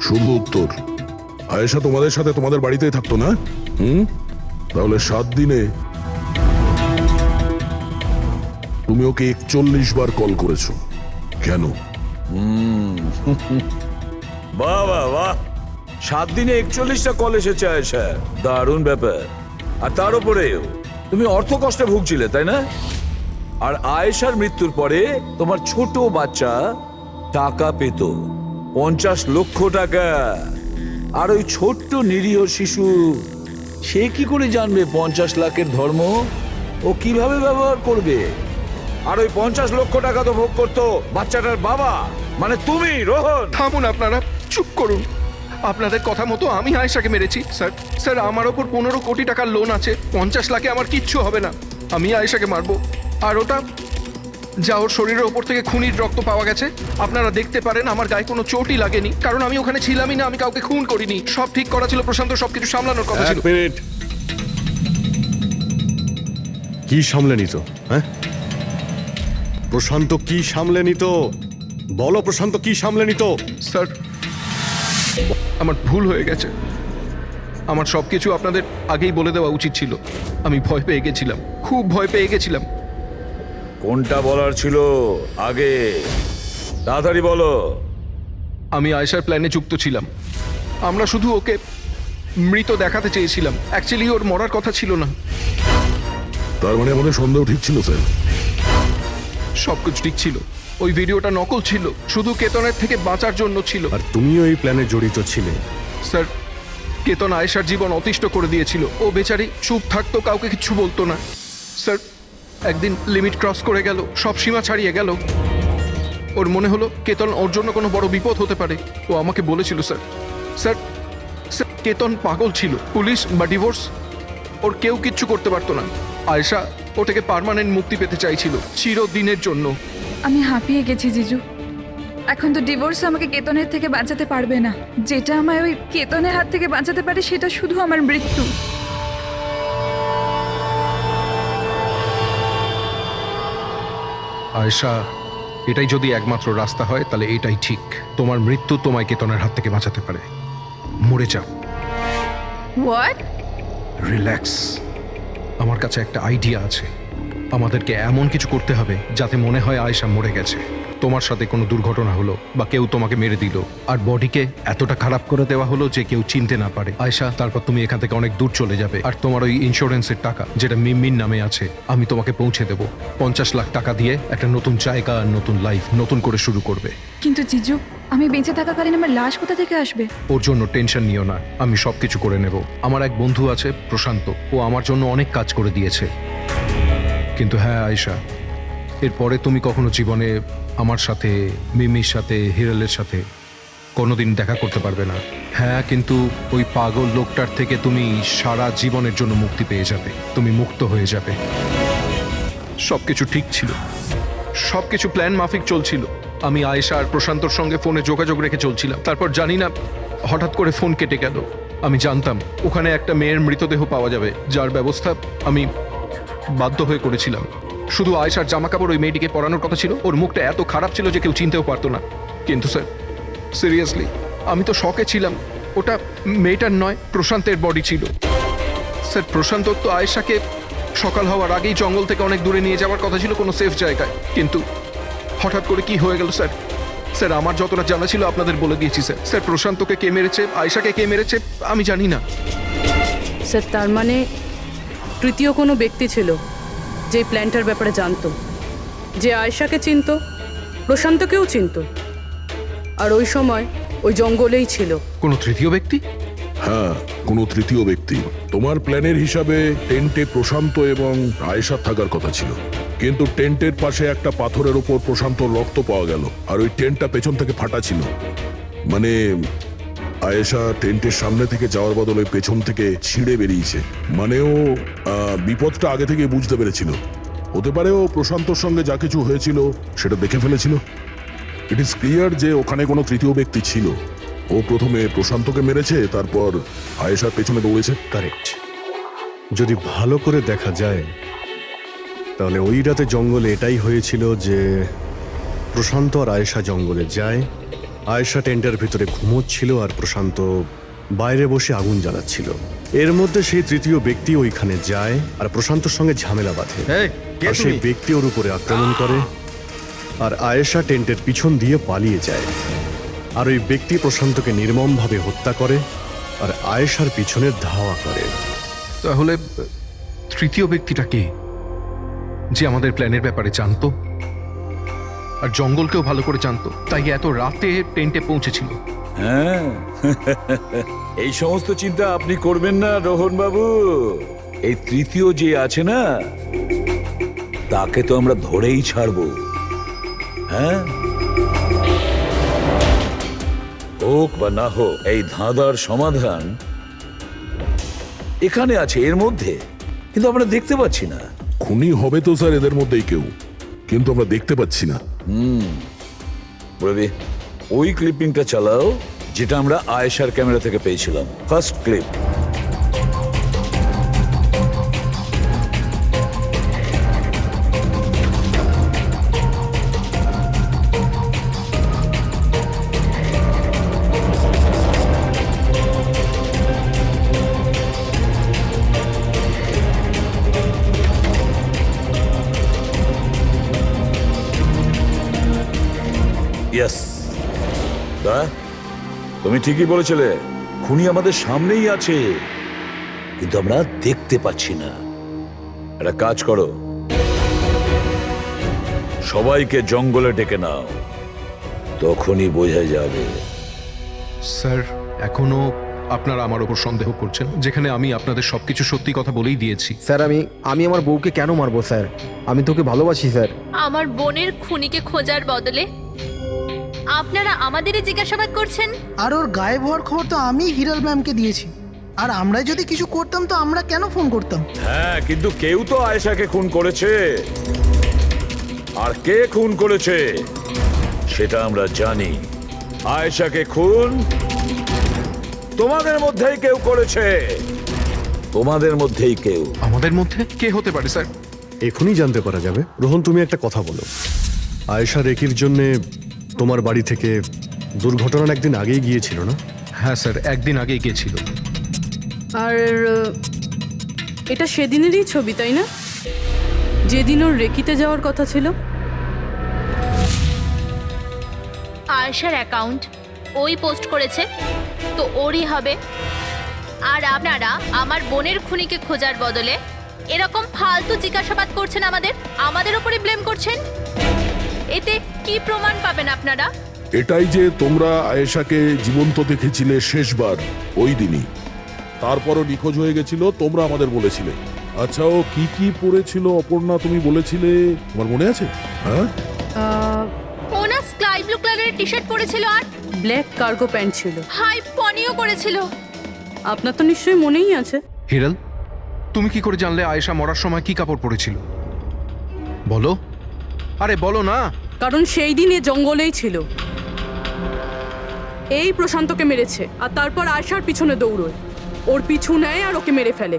শুধু উত্তর। আয়েশা তোমাদের সাথে তোমাদের বাড়িতেই থাকতো না? তাহলে 7 দিনে তুমি ওকে 41 বার কল করেছো কেন? বাহ বাহ বাহ, 7 দিনে 41টা কল এসেছে আয়েশা, দারুণ ব্যাপার। আর তার উপরেও তুমি অর্থ কষ্টে ভুগছিলে, তাই না? আর আয়েশার মৃত্যুর পরে তোমার ছোট বাচ্চা টাকা পেত 50 লক্ষ টাকা। আর ওই ছোট্ট নিরীহ শিশু সে কি করে জানবে 50 লাখের ধর্ম ও কিভাবে ব্যবহার করবে? আর ওই 50 লক্ষ টাকা তো ভোগ করতো বাচ্চাটার বাবা, মানে তুমি, রোহন। থামুন আপনারা, চুপ করুন। আপনাদের কথা মতো আমি আয়েশাকে মেরেছি স্যার। স্যার, আমার ওপর 15 কোটি টাকার লোন আছে। 50 লাখে আমার কিচ্ছু হবে না। আমি আয়েশাকে মারবো। আর ওটা যা ওর শরীরের ওপর থেকে খুনির রক্ত পাওয়া গেছে, আপনারা দেখতে পারেন আমার গায়ে কোনো চোটই লাগেনি, কারণ আমি ওখানে ছিলামই না। আমি কাউকে খুন করিনি। সব ঠিক করা ছিল, প্রশান্ত সবকিছু সামলানোর কথা ছিল। মিনিট, কি সামলে নিত? হ্যাঁ, প্রশান্ত কি সামলে নিত? বলো, প্রশান্ত কি সামলে নিত? স্যার, আমার ভুল হয়ে গেছে। আমার সবকিছু আপনাদের আগেই বলে দেওয়া উচিত ছিল। আমি ভয় পেয়ে গেছিলাম, খুব ভয় পেয়ে গেছিলাম। কোনটা বলার ছিল আগে? তাড়াতাড়ি বলো। আমি আয়েশার প্ল্যানে যুক্ত ছিলাম। আমরা শুধু ওকে মৃত দেখাতে চেয়েছিলাম। অ্যাকচুয়ালি ওর মরার কথা ছিল না। তার মানে আমাদের সন্দেহ ঠিক ছিল স্যার। সবকিছু ঠিক ছিল। ওই ভিডিওটা নকল ছিল, শুধু কেতনের থেকে বাঁচার জন্য ছিল। আর তুমিও এই প্ল্যানে জড়িত ছিলে। স্যার, কেতন আয়েশার জীবন অতিষ্ঠ করে দিয়েছিল। ও বেচারি চুপ থাকতো, কাউকে কিছু বলতো না। স্যার, একদিন লিমিট ক্রস করে গেল, সব সীমা ছাড়িয়ে গেল। ওর মনে হলো কেতন ওর জন্য কোনো বড় বিপদ হতে পারে। ও আমাকে বলেছিল স্যার। স্যার, স্যার, কেতন পাগল ছিল। পুলিশ বা ডিভোর্স ওর কেউ কিচ্ছু করতে পারতো না। আয়েশা ওটাকে পার্মানেন্ট মুক্তি পেতে চাইছিল, চিরদিনের জন্য। আমি হাঁপিয়ে গেছি জিজু। এখন তো ডিভোর্স আমাকে কেতনের থেকে বাঁচাতে পারবে না। যেটা আমায় ওই কেতনের হাত থেকে বাঁচাতে পারে সেটা শুধু আমার মৃত্যু। আয়েশা, এটাই যদি একমাত্র রাস্তা হয় তাহলে এটাই ঠিক। তোমার মৃত্যু তোমায় কেতনের হাত থেকে বাঁচাতে পারে। মরে যাও। হোয়াট? রিল্যাক্স। আমার কাছে একটা আইডিয়া আছে। আমাদেরকে এমন কিছু করতে হবে যাতে মনে হয় আয়েশা মরে গেছে। তোমার সাথে কোনো দুর্ঘটনা হলো বা কেউ তোমাকে মেরে দিল, আর বডিকে এতটা খারাপ করে দেওয়া হলো যে কেউ চিনতে না পারে আয়েশা। তারপর তুমি এখান থেকে অনেক দূর চলে যাবে, আর তোমার ওই ইন্স্যুরেন্সের টাকা যেটা মিমির নামে আছে আমি তোমাকে পৌঁছে দেব। 50 লাখ টাকা দিয়ে একটা নতুন জায়গা, নতুন লাইফ, নতুন করে শুরু করবে। কিন্তু জিজু, আমি বেঁচে থাকাকালীন আমার লাশ কোথা থেকে আসবে? ওর জন্য টেনশন নিও না, আমি সবকিছু করে নেব। আমার এক বন্ধু আছে প্রশান্ত, ও আমার জন্য অনেক কাজ করে দিয়েছে। কিন্তু হ্যাঁ আয়েশা, এরপরে তুমি কখনো জীবনে আমার সাথে, মিমির সাথে, হিরালের সাথে কোনোদিন দেখা করতে পারবে না। হ্যাঁ, কিন্তু ওই পাগল লোকটার থেকে তুমি সারা জীবনের জন্য মুক্তি পেয়ে যাবে। তুমি মুক্ত হয়ে যাবে। সবকিছু ঠিক ছিল, সবকিছু প্ল্যান মাফিক চলছিল। আমি আয়েশা আর প্রশান্তর সঙ্গে ফোনে যোগাযোগ রেখে চলছিলাম। তারপর জানি না হঠাৎ করে ফোন কেটে গেল। আমি জানতাম ওখানে একটা মেয়ের মৃতদেহ পাওয়া যাবে, যার ব্যবস্থা আমি বাধ্য হয়ে করেছিলাম। শুধু আয়েশার জামা কাপড় ওই মেয়েটিকে পরানোর কথা ছিল। ওর মুখটা এত খারাপ ছিল যে কেউ চিনতেও পারতো না। কিন্তু স্যার, সিরিয়াসলি আমি তো শকে ছিলাম। ওটা মেয়েটার নয়, প্রশান্তের বডি ছিল। স্যার, প্রশান্ত তো আয়েশাকে সকাল হওয়ার আগেই জঙ্গল থেকে অনেক দূরে নিয়ে যাওয়ার কথা ছিল, কোনো সেফ জায়গায়। কিন্তু হঠাৎ করে কি হয়ে গেল স্যার? স্যার, আমার যতটা জানা ছিল আপনাদের বলে দিয়েছি স্যার। স্যার, প্রশান্তকে কে মেরেছে, আয়েশাকে কে মেরেছে আমি জানি না। স্যার, তার মানে তৃতীয় কোনো ব্যক্তি ছিল যে প্ল্যানটার ব্যাপারে জানতো, যে আয়েশাকে চিনতো, প্রশান্তকেও চিনতো, আর ওই সময় ওই জঙ্গলেই ছিল। কোনো তৃতীয় ব্যক্তি? হ্যাঁ, কোনো তৃতীয় ব্যক্তি। তোমার প্ল্যানের হিসাবে টেন্টে প্রশান্ত এবং আয়েশা থাকার কথা ছিল, কিন্তু টেন্টের পাশে একটা পাথরের উপর প্রশান্তর রক্ত পাওয়া গেল, আর ওই টেন্টটা পেছন থেকে ফাটা ছিল। মানে আয়েশা টেন্টের সামনে থেকে যাওয়ার বদলে পেছন থেকে ছিঁড়ে বেরিয়েছে। মানে ও বিপদটা আগে থেকে বুঝতে পেরেছিল। হতে পারে ও প্রশান্তর সঙ্গে যা কিছু হয়েছিল সেটা দেখে ফেলেছিল। ইট ইজ ক্লিয়ার যে ওখানে কোনো তৃতীয় ব্যক্তি ছিল। ও প্রথমে প্রশান্তকে মেরেছে, তারপর আয়েশার পেছনে দৌড়েছে। কারেক্ট। যদি ভালো করে দেখা যায় তাহলে ওই রাতে জঙ্গলে এটাই হয়েছিল যে প্রশান্ত আর আয়েশা জঙ্গলে যায়। আয়েশা টেন্টের ভিতরে ঘুমোচ্ছিল আর প্রশান্ত বাইরে বসে আগুন জ্বালাচ্ছিল। এর মধ্যে সেই তৃতীয় ব্যক্তি ওইখানে যায় আর প্রশান্তর সঙ্গে ঝামেলা বাঁধে। আর সেই ব্যক্তি ওর উপরে আক্রমণ করে, আর আয়েশা টেন্টের পিছন দিয়ে পালিয়ে যায়। আর ওই ব্যক্তি প্রশান্তকে নির্মমভাবে হত্যা করে আর আয়েশার পিছনে ধাওয়া করে। তাহলে তৃতীয় ব্যক্তিটা কে, যে আমাদের প্ল্যানের ব্যাপারে জানতো আর জঙ্গলকেও ভালো করে জানতো, তাই এত রাতে টেন্টে পৌঁছেছিল? হ্যাঁ এই সমস্ত চিন্তা আপনি করবেন না রোহন বাবু। এই তৃতীয় যে আছে না, তাকে তো আমরা ধরেই ছাড়বো। হ্যাঁ, হোক বা না হোক, এই ধাঁধার সমাধান এখানে আছে, এর মধ্যে, কিন্তু আমরা দেখতে পাচ্ছি না। খুনি হবে তো স্যার এদের মধ্যেই কেউ, কিন্তু আমরা দেখতে পাচ্ছি না। রবি, ওই ক্লিপিংটা চালাও যেটা আমরা আয়েশার ক্যামেরা থেকে পেয়েছিলাম, ফার্স্ট ক্লিপ। ইয়েস, তুমি ঠিকই বলেছিলে, খুনি আমাদের সামনেই আছে, কিন্তু আমরা দেখতে পাচ্ছি না। একটা কাজ করো, সবাইকে জঙ্গলে ডেকে নাও, তখনই বোঝা যাবে। স্যার, এখনো আপনারা আমার ওপর সন্দেহ করছেন, যেখানে আমি আপনাদের সবকিছু সত্যি কথা বলেই দিয়েছি। স্যার আমি আমার বউকে কেন মারবো স্যার? আমি তোকে ভালোবাসি স্যার। আমার বোনের খুনিকে খোঁজার বদলে আপনারা আমাদেরই জিজ্ঞাসাবাদ করছেন। আর ওর গায়েব হওয়ার খবর তো আমি হিরাল ম্যামকে দিয়েছি, আর আমরা যদি কিছু করতাম তো আমরা কেন ফোন করতাম? হ্যাঁ, কিন্তু কেউ তো আয়েশাকে খুন করেছে, আর কে খুন করেছে সেটা আমরা জানি। আয়েশাকে খুন তোমাদের মধ্যেই কেউ করেছে, তোমাদের মধ্যেই কেউ। আমাদের মধ্যে কে হতে পারে স্যার? এখনই জানতে পারা যাবে। রোহন, তুমি একটা কথা বলো, আয়েশা রেকির জন্যে তোমার বাড়ি থেকে দুর্ঘটনার একদিন আগেই গিয়েছিল না? হ্যাঁ স্যার, একদিন আগেই গিয়েছিল। আর এটা সেদিনেরই ছবি, তাই না? যেদিন ওর রেকিতে যাওয়ার কথা ছিল। আয়েশার অ্যাকাউন্ট ওই পোস্ট করেছে, তো ওরই হবে। আর আপনারা আমার বোনের খুনিকে খোঁজার বদলে এরকম ফালতু জিজ্ঞাসাবাদ করছেন, আমাদের উপরে ব্লেম করছেন। এতে কি প্রমাণ পাবেন আপনারা? এটাই যে তোমরা আয়েশাকে জীবন্ত দেখেছিলে শেষবার ওই দিনই, তারপরও নিখোঁজ হয়ে গেছিল, তোমরা আমাদের বলেছিলে। আচ্ছা, ও কি কি পরেছিল অপর্ণা, তুমি বলেছিলে, তোমার মনে আছে? হ্যাঁ, ও না স্কাই ব্লু কালারের টি শার্ট পরেছিল আর ব্ল্যাক কার্গো প্যান্ট ছিল। হাই পনিও করেছিল। আপনার তো নিশ্চয়ই মনেই আছে। হিরাল, তুমি কি করে জানলে আয়েশা মরার সময় কি কাপড় পরেছিল? বলো, আরে বলো না। কারণ সেই দিন এ জঙ্গলেই ছিল। এই প্রশান্তকে মেরেছে, আর তারপর আয়েশার পিছনে দৌড়োয়, ওর পিছু নেয় আর ওকে মেরে ফেলে।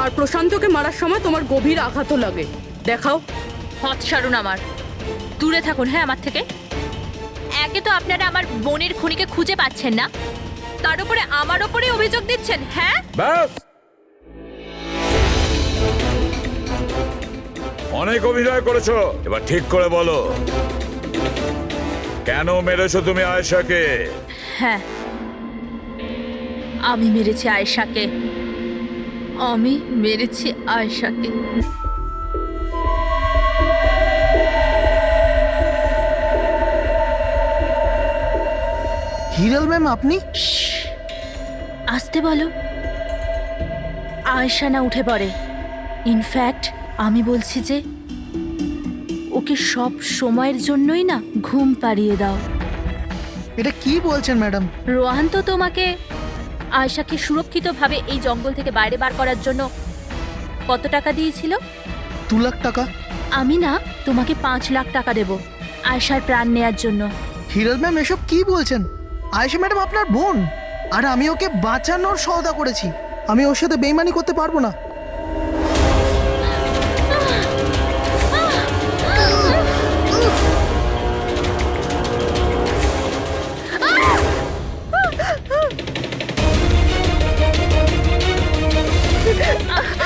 আর প্রশান্তকে মারার সময় তোমার গভীর আঘাতও লাগে। দেখাও। হাত সারুন আমার, দূরে থাকুন। হ্যাঁ, আমার থেকে। একে তো আপনারা আমার বোনের খুনিকে খুঁজে পাচ্ছেন না, তার উপরে আমার ওপরে অভিযোগ দিচ্ছেন। হ্যাঁ, ব্যাস, অনেক অভিনয় করেছো, এবার ঠিক করে বলো, কেন মেরেছো তুমি আয়েশাকে? হ্যাঁ, আমি মেরেছি আয়েশাকে। আমি মেরেছি আয়েশাকে। হিরাল ম্যাম, আপনি? আসতে বলো। আয়েশা না উঠে পড়ে। ইনফ্যাক্ট আমি বলছি যে ওকে সব সময়ের জন্যই না ঘুম পাড়িয়ে দাও। এটা কি বলছেন ম্যাডাম? রোহান তো তোমাকে আয়েশাকে সুরক্ষিতভাবে এই জঙ্গল থেকে বাইরে বার করার জন্য কত টাকা দিয়েছিল? 2 লাখ টাকা। আমি না তোমাকে 5 লাখ টাকা দেব আয়েশার প্রাণ নেয়ার জন্য। হিরাল ম্যাম, এসব কি বলছেন? আয়েশা ম্যাডাম আপনার বোন, আর আমি ওকে বাঁচানোর সওদা করেছি। আমি ওর সাথে বেইমানি করতে পারবো না।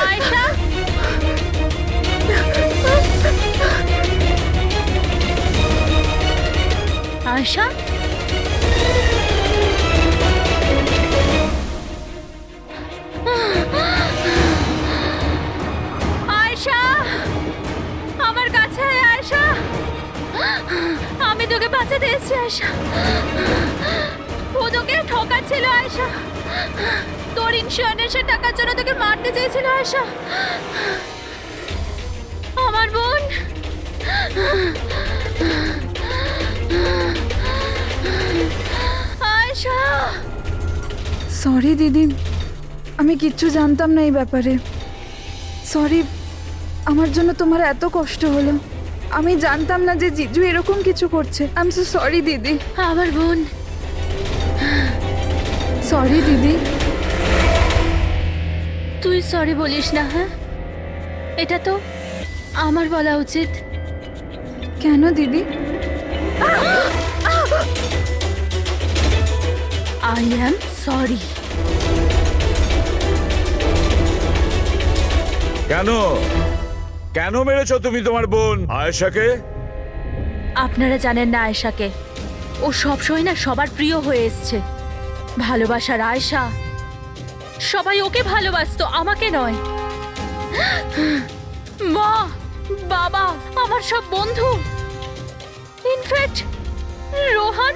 আয়েশা, আয়েশা, আয়েশা, আমার কাছে আয় আয়েশা। আমি তো তোকে বাঁচাতে এসেছে আয়শা। ও তোকে ঠকাচ্ছিল আয়শা। তোর ইন্স্যুরেন্সের টাকার জন্য তোকে মারতে চেয়েছিল আয়শা। আমার বোন। আয়শা। সরি দিদি, আমি কিচ্ছু জানতাম না এই ব্যাপারে। সরি, আমার জন্য তোমার এত কষ্ট হলো। আমি জানতাম না যে জিজু এরকম কিছু করছে। আই এম সো সরি দিদি। আমার বোন। সরি দিদি। তুই সরি বলিস না? হ্যাঁ, এটা তো আমার বলা উচিত। কেন দিদি? I am sorry. কেন কেন মেরেছো তুমি তোমার বোন আয়েশাকে? আপনারা জানেন না আয়েশাকে। ও সবসময় না সবার প্রিয় হয়ে এসছে। ভালোবাসার আয়েশা। সবাই ওকে ভালোবাসতো, আমাকে নয়। মা, বাবা, আমার সব বন্ধু, ইনফ্যাক্ট রোহান,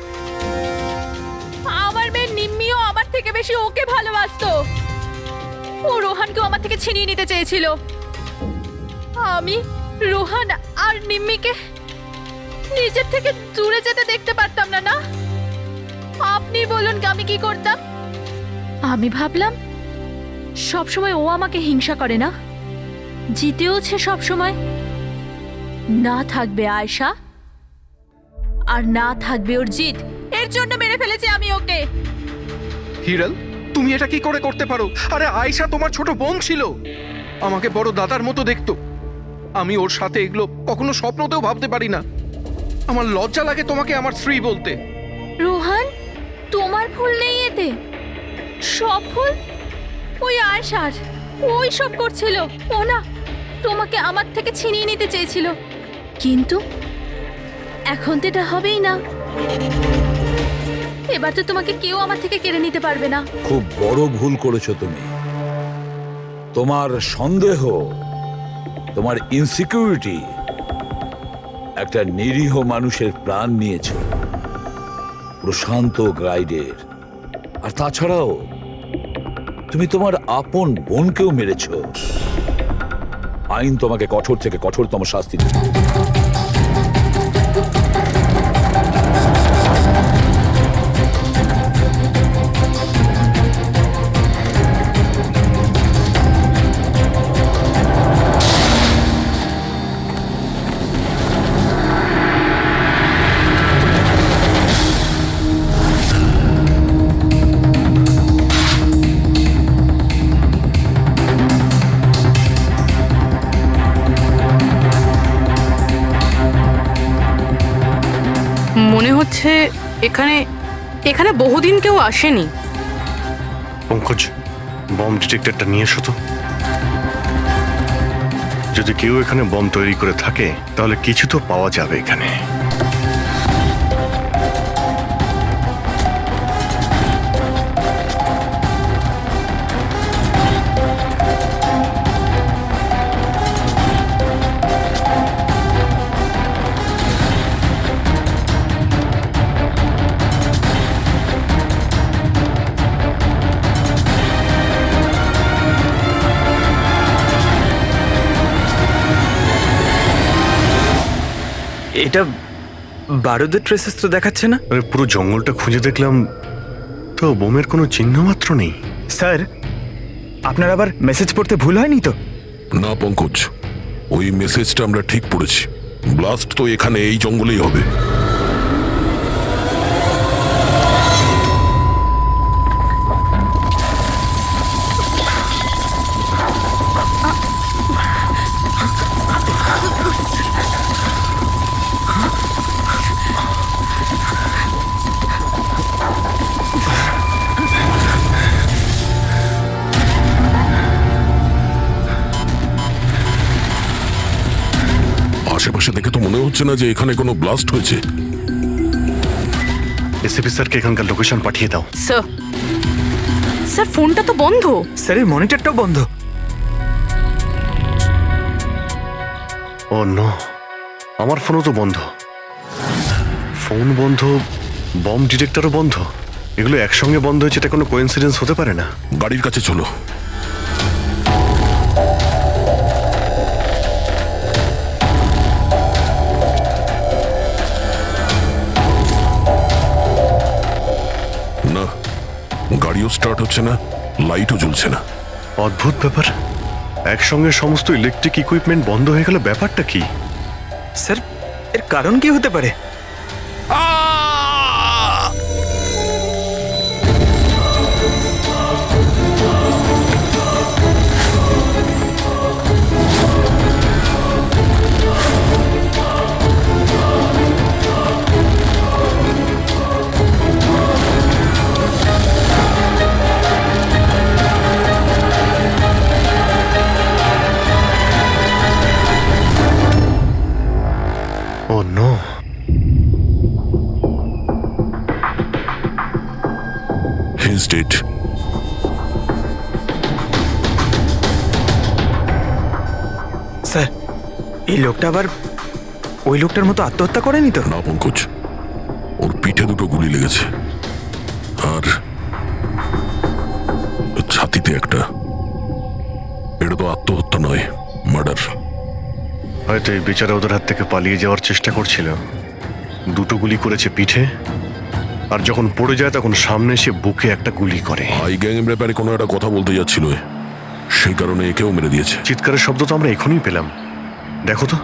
আমার মেয়ে নিম্মিও আমার থেকে বেশি ওকে ভালোবাসতো। ও রোহানকেও আমার থেকে ছিনিয়ে নিতে চেয়েছিল। আমি রোহান আর নিম্মিকে নিজের থেকে দূরে যেতে দেখতে পারতাম না। না, আপনি বলুন আমি কি করতাম? আমি ভাবলাম সবসময় ও আমাকে হিংসা করে না, জিতেওছে সবসময়। না থাকবে আয়শা, আর না থাকবে ওর জিত। এর জন্য মেরে ফেলেছি আমি ওকে। হিরাল, তুমি এটা কি করে করতে পারো? আরে আয়েশা তোমার ছোট বোন ছিল, আমাকে বড় দাদার মতো দেখতো। আমি ওর সাথে এগুলো কখনো স্বপ্নতেও ভাবতে পারি না। আমার লজ্জা লাগে তোমাকে আমার স্ত্রী বলতে। রোহান, তোমার ভুল নেই এতে। সব ভুল ওই আয়শার। ওই সব করছিল। ও না তোমাকে আমার থেকে ছিনিয়ে নিতে চেয়েছিল, কিন্তু এখন তো এটা হবেই না। এবার তো তোমাকে কেউ আমার থেকে কেড়ে নিতে পারবে না। খুব বড় ভুল করেছো তুমি। তোমার সন্দেহ, তোমার ইনসিকিউরিটি একটা নিরীহ মানুষের প্রাণ নিয়েছে, প্রশান্ত গাইডের। আর তাছাড়াও তুমি তোমার আপন বোনকেও মেরেছ। আইন তোমাকে কঠোর থেকে কঠোরতম শাস্তি দেবে। মনে হচ্ছে এখানে এখানে বহুদিন কেউ আসেনি। পঙ্কজ, বম ডিটেক্টরটা নিয়ে এসো তো। যদি কেউ এখানে বম তৈরি করে থাকে তাহলে কিছু তো পাওয়া যাবে এখানে। এটা বারুদের ট্রেসেস তো দেখাচ্ছে না। আরে পুরো জঙ্গলটা খুঁজে দেখলাম তো বোমের কোনো চিহ্ন মাত্র নেই। স্যার, আপনার আবার মেসেজ পড়তে ভুল হয়নি তো? না পঙ্কজ, ওই মেসেজটা আমরা ঠিক পড়েছি। ব্লাস্ট তো এখানে এই জঙ্গলেই হবে। আশেপাশে দেখে তো মনে হচ্ছে না যে এখানে কোনো ব্লাস্ট হয়েছে। এসপি স্যারকে এখানকার লোকেশন পাঠিয়ে দাও। স্যার, স্যার ফোনটা তো বন্ধ। স্যারের মনিটরটাও বন্ধ। ও নো, আমার ফোনও তো বন্ধ। ফোন বন্ধ, বম ডিটেক্টরও বন্ধ। এগুলো একসঙ্গে বন্ধ হয়েছে, এটা কোনো কোইন্সিডেন্স হতে পারে না। গাড়ির কাছে চলো। না, গাড়িও স্টার্ট হচ্ছে না, লাইটও জ্বলছে না। অদ্ভুত ব্যাপার, একসঙ্গে সমস্ত ইলেকট্রিক ইকুইপমেন্ট বন্ধ হয়ে গেল, ব্যাপারটা কি? স্যার, এর কারণ কি হতে পারে? ও নো, He's dead. স্যার, এই লোকটা আবার ওই লোকটার মতো আত্মহত্যা করেনি তো? না পঙ্কজ, ওর পিঠে দুটো গুলি লেগেছে আর ছাতিতে একটা। এটা তো আত্মহত্যা নয়, মার্ডার। হয়তো এই বেচারা ওদের হাত থেকে পালিয়ে যাওয়ার চেষ্টা করছিল। দুটো গুলি করেছে পিঠে, আর যখন পড়ে যায় তখন সামনে এসে বুকে একটা গুলি করে। আই গ্যাং এর ব্যাপারে কোনো একটা কথা বলতে যাচ্ছিল, সেই কারণে একেও মেরে দিয়েছে। চিৎকারের শব্দ তো আমরা এখনই পেলাম। দেখো তো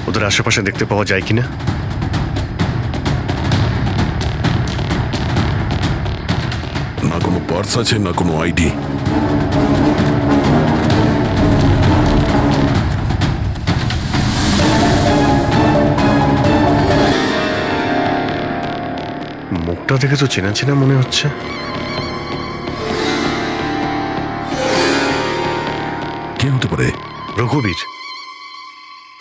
ওদের আশেপাশে দেখতে পাওয়া যায় কিনা। না কোনো পার্স আছে, না কোনো আইডি। মুখটা দেখে তো চেনা চেনা মনে হচ্ছে। কে হতে পারে? রঘুবীর,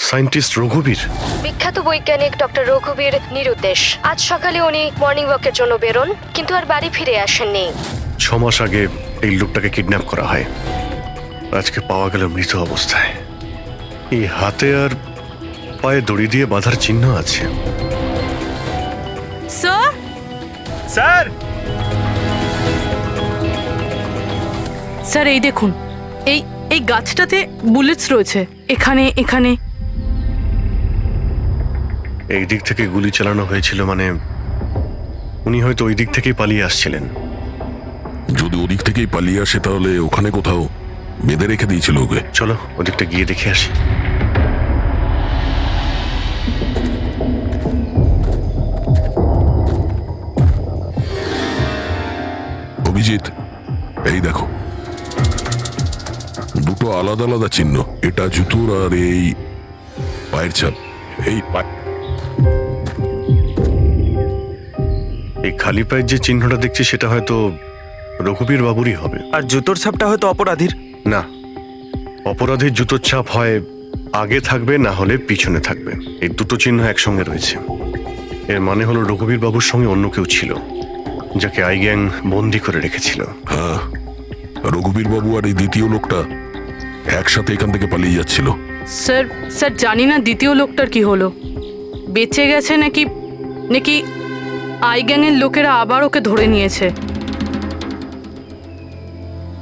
সায়েন্টিস্ট রঘুবীর। বিখ্যাত বৈজ্ঞানিক ডক্টর রঘুবীর নিরুদ্দেশ। আজ সকালে উনি মর্নিং ওয়াকের জন্য বেরোন, কিন্তু আর বাড়ি ফিরে আসেননি। 6 মাস আগে এই লোকটাকে কিডন্যাপ করা হয়, আজকে পাওয়া গেল মৃত অবস্থায়। এই হাতে আর পায়ে দড়ি দিয়ে বাঁধার চিহ্ন আছে। স্যার, স্যার, স্যার এই দেখুন, এই এই গাছটাতে বুলেটস রয়েছে, এখানে এখানে। এই দিক থেকে গুলি চালানো হয়েছিল, মানে উনি হয়তো ওই দিক থেকেই পালিয়ে আসছিলেন। যদি ওদিক থেকেই পালিয়ে আসে তাহলে ওখানে কোথাও বেঁধে রেখে দিয়েছিল ওকে। চলো ওদিকটা গিয়ে দেখে আসি। অভিজিৎ, এই দেখো, দুটো আলাদা আলাদা চিহ্ন। এটা জুতোর আর এই পায়ের ছাপ। এই এই খালি পায়ের যে চিহ্নটা দেখছি সেটা হয়তো রঘুবীর বাবুরই হবে। আর জুতোর ছাপটা হয়তো অপরাধীর। না, অপরাধীর জুতোর ছাপ হয় আগে থাকবে, না হলে পিছনে থাকবে। এই দুটো চিহ্ন একসঙ্গে রয়েছে। এর মানে হলো রঘুবীর বাবুর সঙ্গে অন্য কেউ ছিল, যাকে আই গ্যাং বন্দি করে রেখেছিল। হ্যাঁ, রঘুবীর বাবু আর এই দ্বিতীয় লোকটা একসাথে এখান থেকে পালিয়ে যাচ্ছিল। স্যার, স্যার জানি না দ্বিতীয় লোকটার কি হলো, বেঁচে গেছে নাকি নাকি আই গ্যাংয়ের লোকেরা আবার ওকে ধরে নিয়েছে।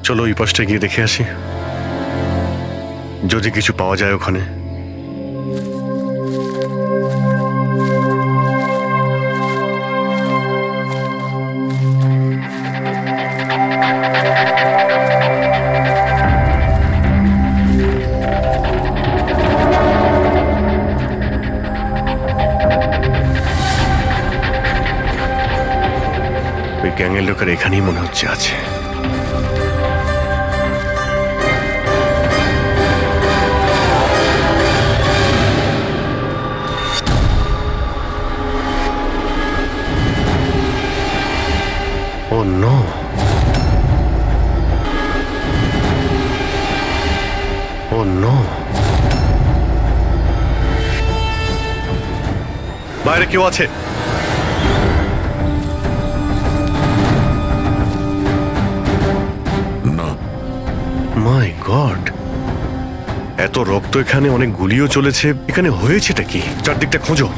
চলো ওই পাশটা গিয়ে দেখে আসি, যদি কিছু পাওয়া যায় ওখানে। ওই গ্যাংয়ের লোকের এখানেই মনে হচ্ছে আছে। Oh no! Oh no! বাইরে কেউ আছে? না। মাই গড, এত রক্ত এখানে, অনেক গুলিও চলেছে। এখানে হয়েছেটা কি? চারদিকটা খোঁজো।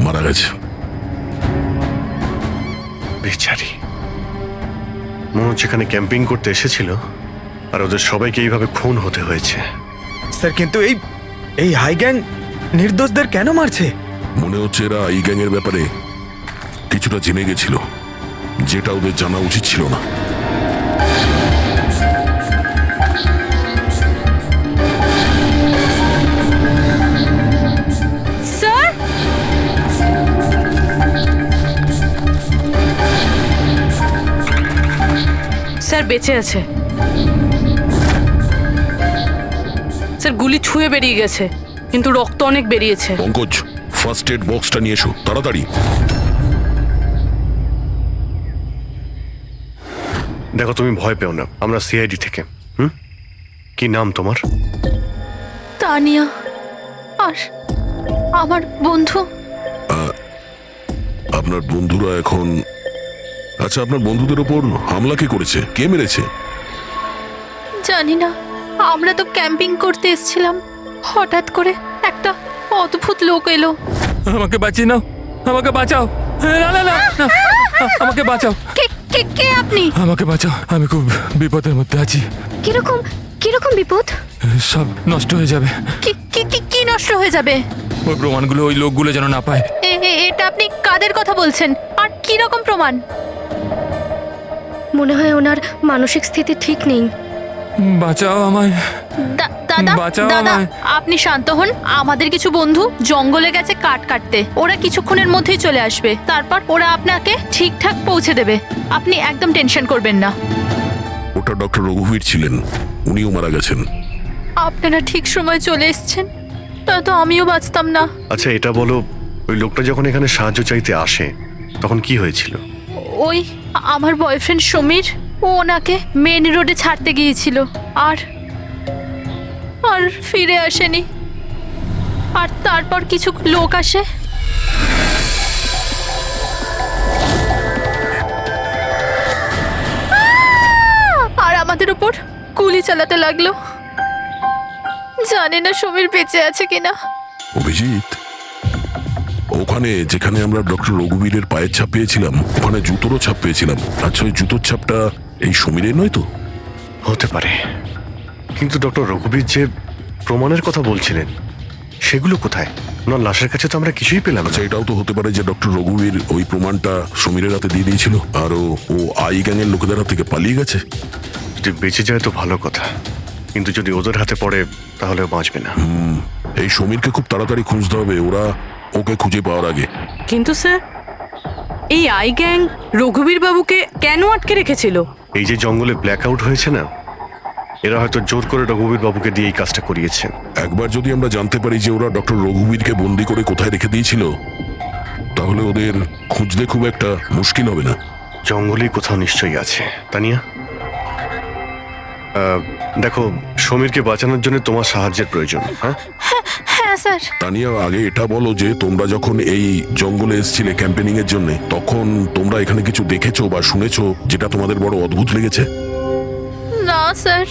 মারা গেছে। বেচারি, মনে হচ্ছে এখানে ক্যাম্পিং করতে এসেছিল আর ওদের সবাইকে এইভাবে খুন হতে হয়েছে। স্যার কিন্তু এই হাই গ্যাং নির্দোষদের কেন মারছে? মনে হচ্ছে এরা এই গ্যাংয়ের ব্যাপারে কিছুটা জেনে গেছিল, যেটা ওদের জানা উচিত ছিল না। স্যার, স্যার বেঁচে আছে। স্যার গুলি ছুঁয়ে বেরিয়ে গেছে, কিন্তু রক্ত অনেক বেরিয়েছে। পঙ্কজ, ফার্স্ট এড বক্সটা নিয়ে এসো তাড়াতাড়ি। দেখো, তুমি ভয় পেও না, আমরা সিআইডি থেকে। কি নাম তোমার? তানিয়া। আর আমার বন্ধু। আপনার বন্ধুরা এখন... আচ্ছা, আপনার বন্ধুদের ওপর হামলা কে করেছে? কে মেরেছে? জানি না, আমরা তো ক্যাম্পিং করতে এসেছিলাম, হঠাৎ করে একটা অদ্ভুত লোক এলো। আমাকে বাঁচিয়ে নাও, আমাকে বাঁচাও। না না না না, আমাকে বাঁচাও। কে কে কে আপনি? আমাকে বাঁচাও, আমি খুব বিপদের মধ্যে আছি। কিরকম কিরকম বিপদ? সব নষ্ট হয়ে যাবে। কি কি কি কি নষ্ট হয়ে যাবে? ওই প্রমাণগুলো ওই লোকগুলো যেন না পায়। এটা আপনি কাদের কথা বলছেন? আর কি রকম প্রমাণ? মনে হয় ওনার মানসিক স্থিতি ঠিক নেই। বাঁচাও আমায়, দাদা বাঁচাও দাদা, আমায়। আপনি শান্ত হন। আমাদের কিছু বন্ধু জঙ্গলে গেছে কাঠ কাটতে, ওরা কিছুক্ষণের মধ্যেই চলে আসবে। তারপর ওরা আপনাকে ঠিকঠাক পৌঁছে দেবে, আপনি একদম টেনশন করবেন না। ওটা ডক্টর রঘুবীর ছিলেন, উনিও মারা গেছেন। আপনারা ঠিক সময় চলে এসেছেন, নয়তো আমিও বাঁচতাম না। আচ্ছা এটা বলো, ওই লোকটা যখন এখানে সাহায্য চাইতে আসে তখন কি হয়েছিল? ওই আমার বয়ফ্রেন্ড সমীর, ও ওনাকে মেন রোডে ছাড়তে গিয়েছিল, আর আর ফিরে আসেনি। আর তারপর কিছু লোক আসে, আর আমাদের উপর গুলি চালাতে লাগলো। জানি না সমীর বেঁচে আছে কিনা। অভিজিৎ, ওখানে যেখানে আমরা ডক্টর রঘুবীরের পায়ের ছাপ পেয়েছিলাম, ওখানে জুতোরও ছাপ পেয়েছিলাম। আচ্ছা, ওই জুতোর ছাপটা এই সমীরের নয় তো? হতে পারে, কিন্তু ডক্টর রঘুবীর যে প্রমাণের কথা বলছিলেন সেগুলো কোথায়? ওনার লাশের কাছে তো আমরা কিছুই পেলাম না। আচ্ছা, এটাও তো হতে পারে যে ডক্টর রঘুবীর ওই প্রমাণটা সমীরের হাতে দিয়ে দিয়েছিল, আর ও আই গ্যাংয়ের লোকেদের হাত থেকে পালিয়ে গেছে। যদি বেঁচে যায় তো ভালো কথা, কিন্তু যদি ওদের হাতে পড়ে তাহলে বাঁচবে না। এই সমীরকে খুব তাড়াতাড়ি খুঁজতে হবে, ওরা ওকে খুঁজে পাওয়ার আগে। কিন্তু স্যার, এই আই গ্যাং রঘুবীর বাবুকে কেন আটকে রেখেছিল? এই যে জঙ্গলে ব্ল্যাক আউট হয়েছে না, এরা হয়তো জোর করে রঘুবীর বাবুকে দিয়ে এই কাজটা করিয়েছে। একবার যদি আমরা জানতে পারি যে ওরা ডক্টর রঘুবীরকে বন্দি করে কোথায় রেখে দিয়েছিল, তাহলে ওদের খুঁজতে খুব একটা মুশকিল হবে না। জঙ্গলেই কোথাও নিশ্চয়ই আছে। তানিয়া, দেখো, সমীরকে বাঁচানোর জন্য তোমার সাহায্যের প্রয়োজন। হ্যাঁ হ্যাঁ স্যার। তানিয়া, আগে এটা বলো যে তোমরা যখন এই জঙ্গলে এসেছিলে ক্যাম্পেনিং এর জন্য, তখন তোমরা এখানে কিছু দেখেছো বা শুনেছো যেটা তোমাদের বড় অদ্ভুত লেগেছে? না স্যার।